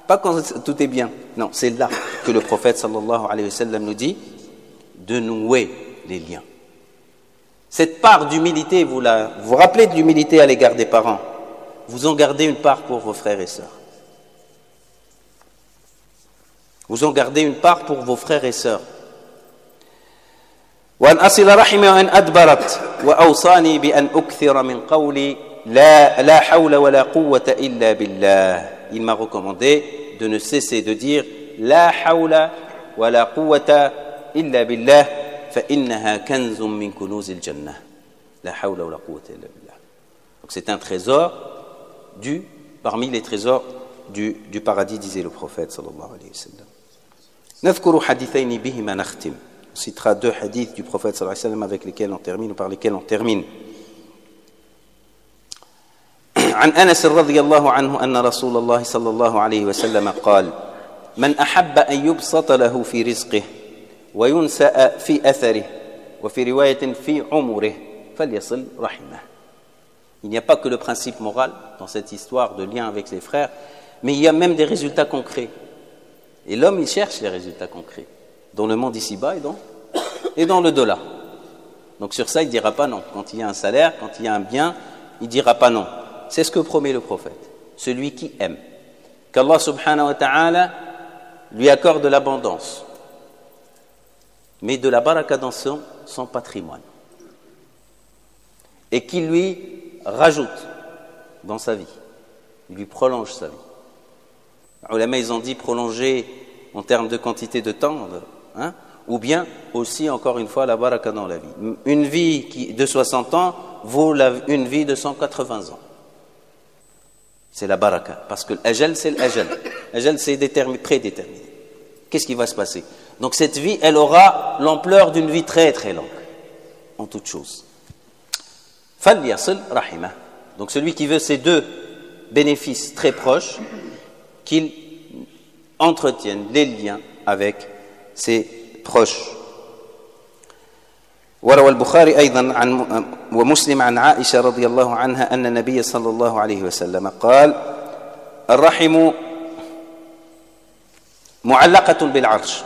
Pas quand tout est bien. Non, c'est là que le prophète sallallahu alayhi wa sallam nous dit de nouer les liens. Cette part d'humilité, vous vous rappelez de l'humilité à l'égard des parents. Vous en gardez une part pour vos frères et sœurs. Vous en gardez une part pour vos frères et sœurs. وأن أصل رحمي وأن أدبرت وأوصاني بأن أكثر من قولي لا حول ولا قوة إلا بالله. Il m'a recommandé de ne cesser de dire لا حول ولا قوة إلا بالله فإنها كنز من كنوز الجنة لا حول ولا قوة إلا بالله. Donc c'est un trésor parmi les trésors du paradis, disait le prophète sallallahu alayhi wa sallam. نذكر حديثين بهما نختم. On citera 2 hadiths du prophète sallallahu alayhi wa sallam avec lesquels on termine ou par lesquels on termine. عن أنس رضي الله عنه أن رسول الله صلى الله عليه وسلم قال من أحب أن يبسط له في رزقه وينسأ في أثره وفي رواية في عمره فليصل رحمه. Il n'y a pas que le principe moral dans cette histoire de lien avec les frères, mais il y a même des résultats concrets. Et l'homme, il cherche les résultats concrets dans le monde ici-bas et dans le delà. Donc sur ça, il ne dira pas non. Quand il y a un salaire, quand il y a un bien, il ne dira pas non. C'est ce que promet le prophète. Celui qui aime qu'Allah subhanahu wa ta'ala lui accorde de l'abondance, mais de la baraka dans son patrimoine, et qu'il lui rajoute dans sa vie, il lui prolonge sa vie. Les ulama, ils ont dit prolonger en termes de quantité de temps, ou bien aussi, encore une fois, la baraka dans la vie. Une vie de 60 ans vaut une vie de 180 ans. C'est la baraka, parce que l'ajal, c'est l'ajal. L'ajal, c'est prédéterminé. Qu'est-ce qui va se passer? Donc cette vie, elle aura l'ampleur d'une vie très très longue, en toute chose. Falyasil rahimah. Donc celui qui veut ces 2 bénéfices très proches, qu'il entretienne les liens avec ses proches. وروى البخاري أيضا ومسلم عن عائشة رضي الله عنها أن النبي صلى الله عليه وسلم قال الرحم معلقة بالعرش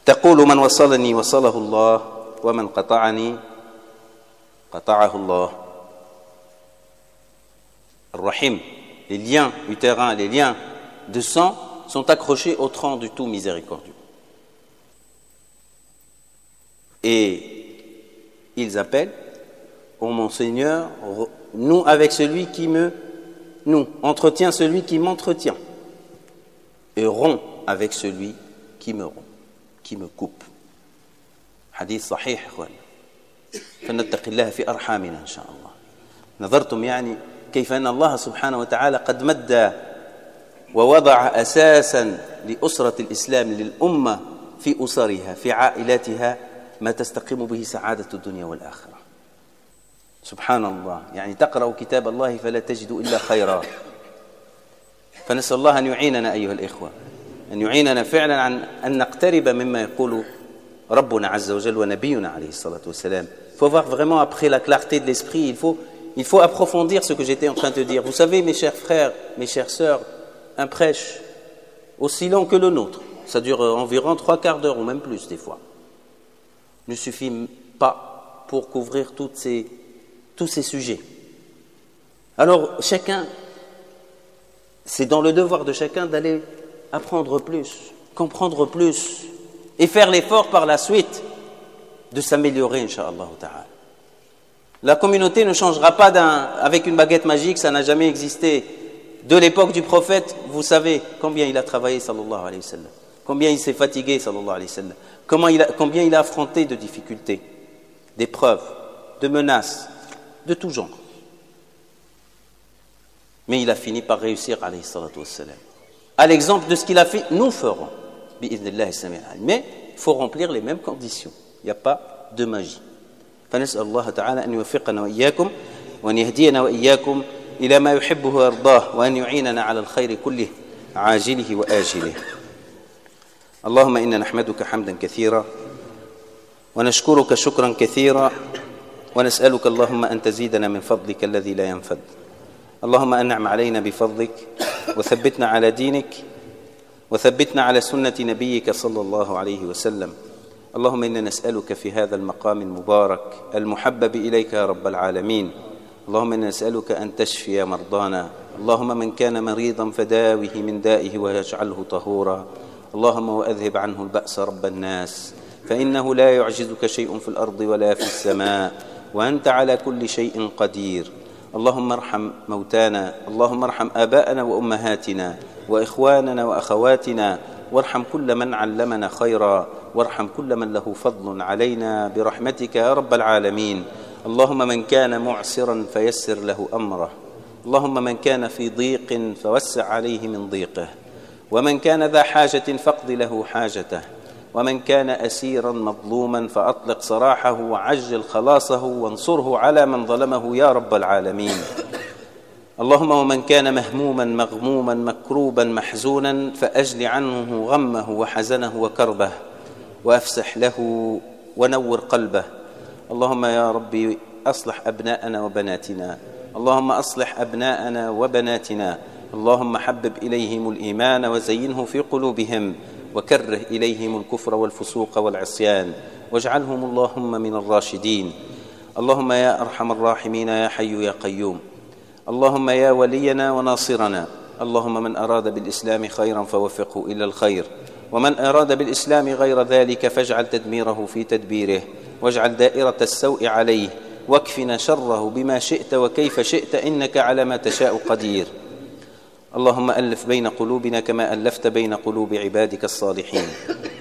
تقول من وصلني وصله الله ومن قطعني قطعه الله. الرحم, les liens utérins, les liens de sang sont accrochés au tronc du tout miséricordieux. Et ils appellent, ô mon Seigneur, nous avec celui qui entretient celui qui m'entretient, et rompt avec celui qui me rompt, qui me coupe. Hadith sahih, ikhwan. فنتق الله في أرحامنا إن شاء الله. نظرتم يعني كيف أن الله سبحانه وتعالى قد مد ووضع أساسا لأسرة الإسلام للأمة في أسرها في عائلاتها ما تستقيم به سعادة الدنيا والآخرة. سبحان الله، يعني تقرأ كتاب الله فلا تجد إلا خيرا. فنسأل الله أن يعيننا أيها الإخوة، أن يعيننا فعلا عن أن نقترب مما يقول ربنا عز وجل ونبينا عليه الصلاة والسلام. Il faut voir vraiment, après la clarté de l'esprit, il faut approfondir ce que j'étais en train de dire. Vous savez, mes chers frères, mes chères sœurs, un prêche aussi long que le nôtre, ça dure environ 3/4 d'heure ou même plus des fois, ne suffit pas pour couvrir tous ces sujets. Alors chacun, c'est dans le devoir de chacun d'aller apprendre plus, comprendre plus et faire l'effort par la suite de s'améliorer, incha'Allah ta'ala. La communauté ne changera pas avec une baguette magique, ça n'a jamais existé. De l'époque du prophète, vous savez combien il a travaillé, sallallahu alayhi wa sallam, combien il s'est fatigué, sallallahu alayhi wa sallam, combien il a affronté de difficultés, d'épreuves, de menaces, de tout genre. Mais il a fini par réussir, alayhi salatu wassalam. À l'exemple de ce qu'il a fait, nous ferons, bi'idhnillah as-sami'. Mais il faut remplir les mêmes conditions. Il n'y a pas de magie. فنسأل الله تعالى أن يوفقنا وإياكم وأن يهدينا وإياكم إلى ما يحبه ويرضاه وأن يعيننا على الخير كله عاجله وآجله. اللهم إنا نحمدك حمدا كثيرا ونشكرك شكرا كثيرا ونسألك اللهم أن تزيدنا من فضلك الذي لا ينفد. اللهم أنعم علينا بفضلك وثبتنا على دينك وثبتنا على سنة نبيك صلى الله عليه وسلم. اللهم إنا نسألك في هذا المقام المبارك المحبب إليك يا رب العالمين، اللهم إنا نسألك أن تشفي مرضانا، اللهم من كان مريضا فداوه من دائه واجعله طهورا، اللهم وأذهب عنه البأس رب الناس، فإنه لا يعجزك شيء في الأرض ولا في السماء وأنت على كل شيء قدير. اللهم ارحم موتانا، اللهم ارحم آباءنا وأمهاتنا وإخواننا وأخواتنا، وارحم كل من علمنا خيرا وارحم كل من له فضل علينا برحمتك يا رب العالمين. اللهم من كان معسرا فيسر له أمره، اللهم من كان في ضيق فوسع عليه من ضيقه، ومن كان ذا حاجة فاقض له حاجته، ومن كان أسيرا مظلوما فأطلق سراحه وعجل خلاصه وانصره على من ظلمه يا رب العالمين. اللهم ومن كان مهموما مغموما مكروبا محزونا فأجل عنه غمه وحزنه وكربه وأفسح له ونور قلبه. اللهم يا ربي أصلح أبناءنا وبناتنا، اللهم أصلح أبناءنا وبناتنا، اللهم حبب إليهم الإيمان وزينه في قلوبهم، وكره إليهم الكفر والفسوق والعصيان، واجعلهم اللهم من الراشدين. اللهم يا أرحم الراحمين يا حي يا قيوم، اللهم يا ولينا وناصرنا، اللهم من أراد بالإسلام خيرا فوفقه إلى الخير، ومن أراد بالإسلام غير ذلك فاجعل تدميره في تدبيره، واجعل دائرة السوء عليه، واكفنا شره بما شئت وكيف شئت، إنك على ما تشاء قدير. اللهم ألف بين قلوبنا كما ألفت بين قلوب عبادك الصالحين.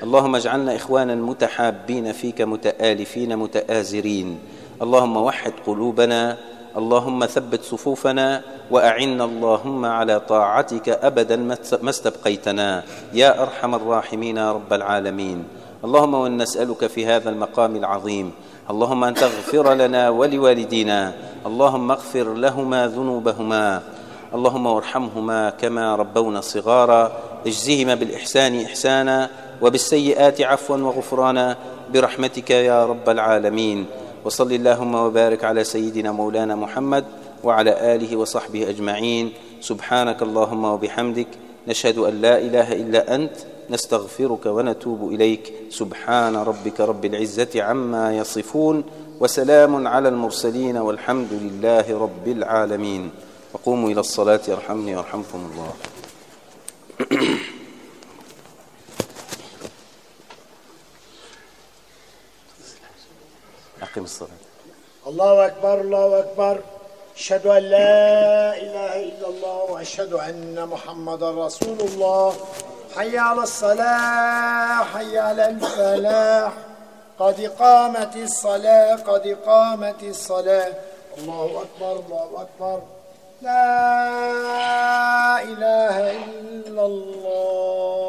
اللهم اجعلنا إخوانا متحابين فيك متآلفين متآزرين. اللهم وحد قلوبنا، اللهم ثبت صفوفنا، وأعنا اللهم على طاعتك أبدا ما استبقيتنا يا أرحم الراحمين يا رب العالمين. اللهم ونسألك في هذا المقام العظيم اللهم أن تغفر لنا ولوالدينا، اللهم اغفر لهما ذنوبهما، اللهم وارحمهما كما ربونا صغارا، اجزهما بالإحسان إحسانا وبالسيئات عفوا وغفرانا برحمتك يا رب العالمين. وصل اللهم وبارك على سيدنا مولانا محمد وعلى آله وصحبه أجمعين. سبحانك اللهم وبحمدك، نشهد أن لا إله إلا أنت، نستغفرك ونتوب إليك. سبحان ربك رب العزة عما يصفون، وسلام على المرسلين، والحمد لله رب العالمين. وقوموا إلى الصلاة يرحمني ويرحمكم الله. أقم الصلاة. الله أكبر الله أكبر، أشهد أن لا إله إلا الله وأشهد أن محمدا رسول الله. حي على الصلاة، حي على الفلاح، قد قامت الصلاة، قد قامت الصلاة. الله أكبر الله أكبر، لا إله إلا الله.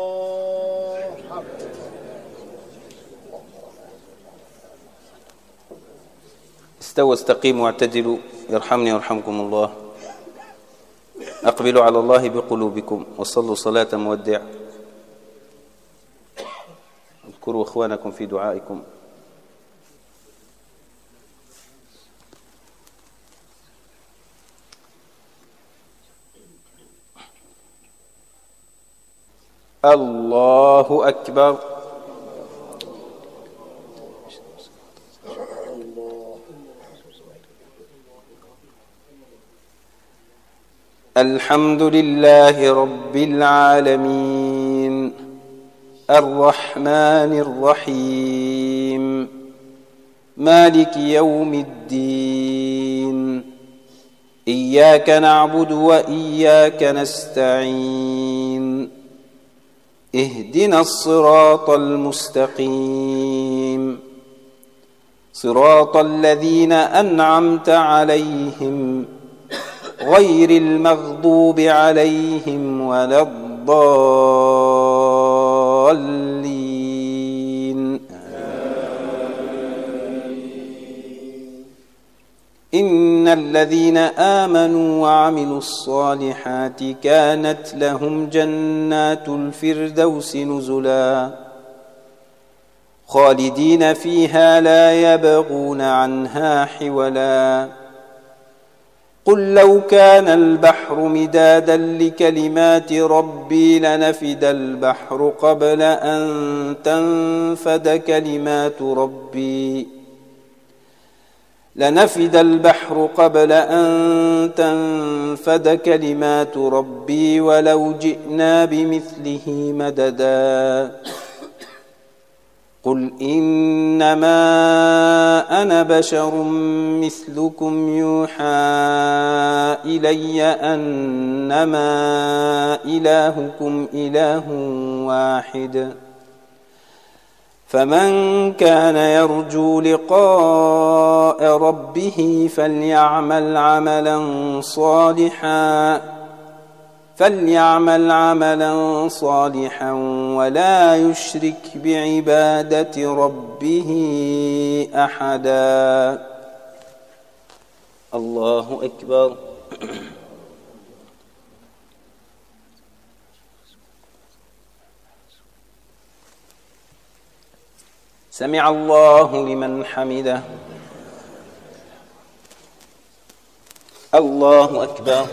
استووا استقيموا واعتدلوا يرحمني ويرحمكم الله. أقبلوا على الله بقلوبكم وصلوا صلاة مودع. اذكروا إخوانكم في دعائكم. الله أكبر. الحمد لله رب العالمين، الرحمن الرحيم، مالك يوم الدين، إياك نعبد وإياك نستعين، اهدنا الصراط المستقيم، صراط الذين أنعمت عليهم غير المغضوب عليهم ولا الضالين. إن الذين آمنوا وعملوا الصالحات كانت لهم جنات الفردوس نزلا، خالدين فيها لا يبغون عنها حولا. قل لو كان البحر مدادا لكلمات ربي لنفد البحر قبل أن تنفد كلمات ربي، لنفد البحر قبل أن تنفد كلمات ربي ولو جئنا بمثله مددا. قل إنما أنا بشر مثلكم يوحى إلي أنما إلهكم إله واحد فمن كان يرجو لقاء ربه فليعمل عملا صالحا ولا يشرك بعبادة ربه أحدا. الله أكبر. سمع الله لمن حمده. الله أكبر.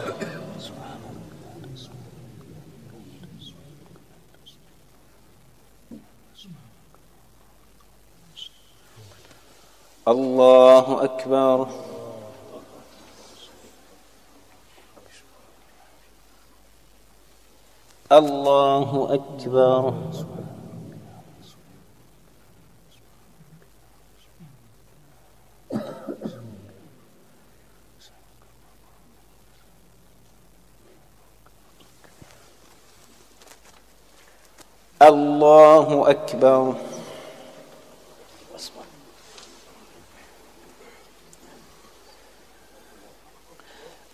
الله أكبر. الله أكبر. الله أكبر.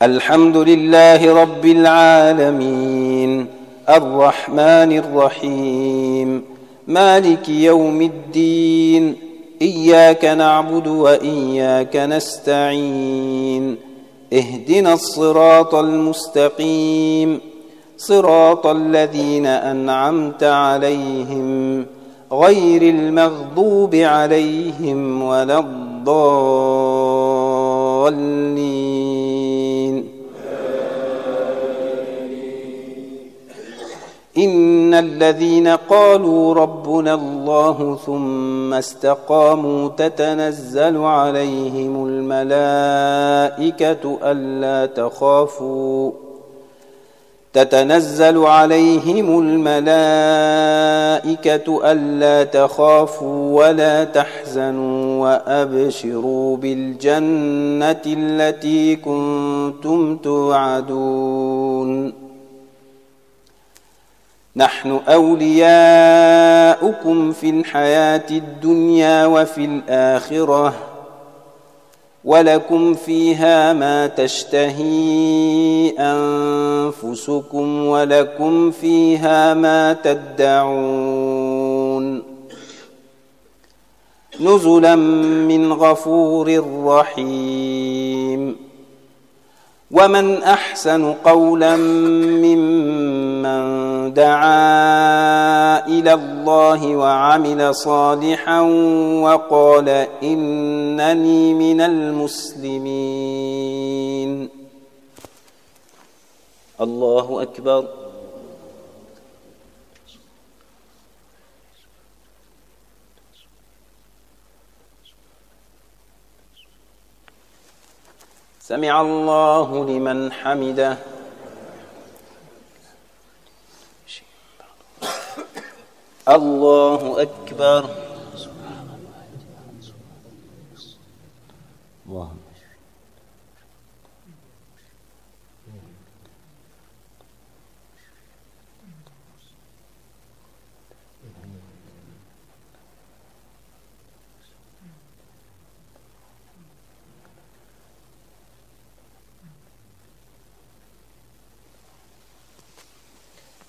الحمد لله رب العالمين الرحمن الرحيم مالك يوم الدين إياك نعبد وإياك نستعين اهدنا الصراط المستقيم صراط الذين أنعمت عليهم غير المغضوب عليهم ولا الضالين. إن الذين قالوا ربنا الله ثم استقاموا تتنزل عليهم الملائكة ألا تخافوا ولا تحزنوا وأبشروا بالجنة التي كنتم توعدون. نحن أولياؤكم في الحياة الدنيا وفي الآخرة ولكم فيها ما تشتهي أنفسكم ولكم فيها ما تدعون نزلا من غفور رحيم. ومن أحسن قولا ممن دعا إلى الله وعمل صالحا وقال إنني من المسلمين. الله أكبر. سمع الله لمن حمده. الله أكبر.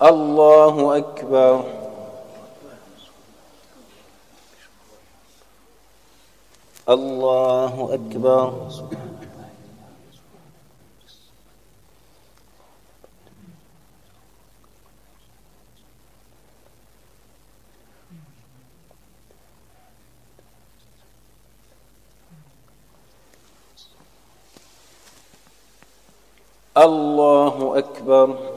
الله أكبر. الله أكبر. الله أكبر.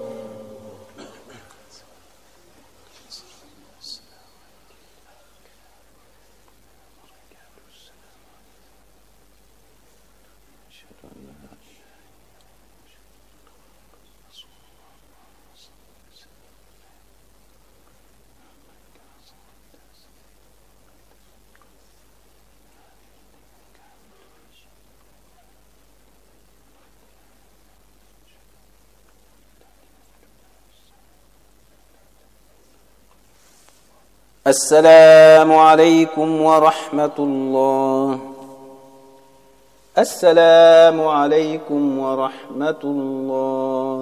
السلام عليكم ورحمة الله. السلام عليكم ورحمة الله.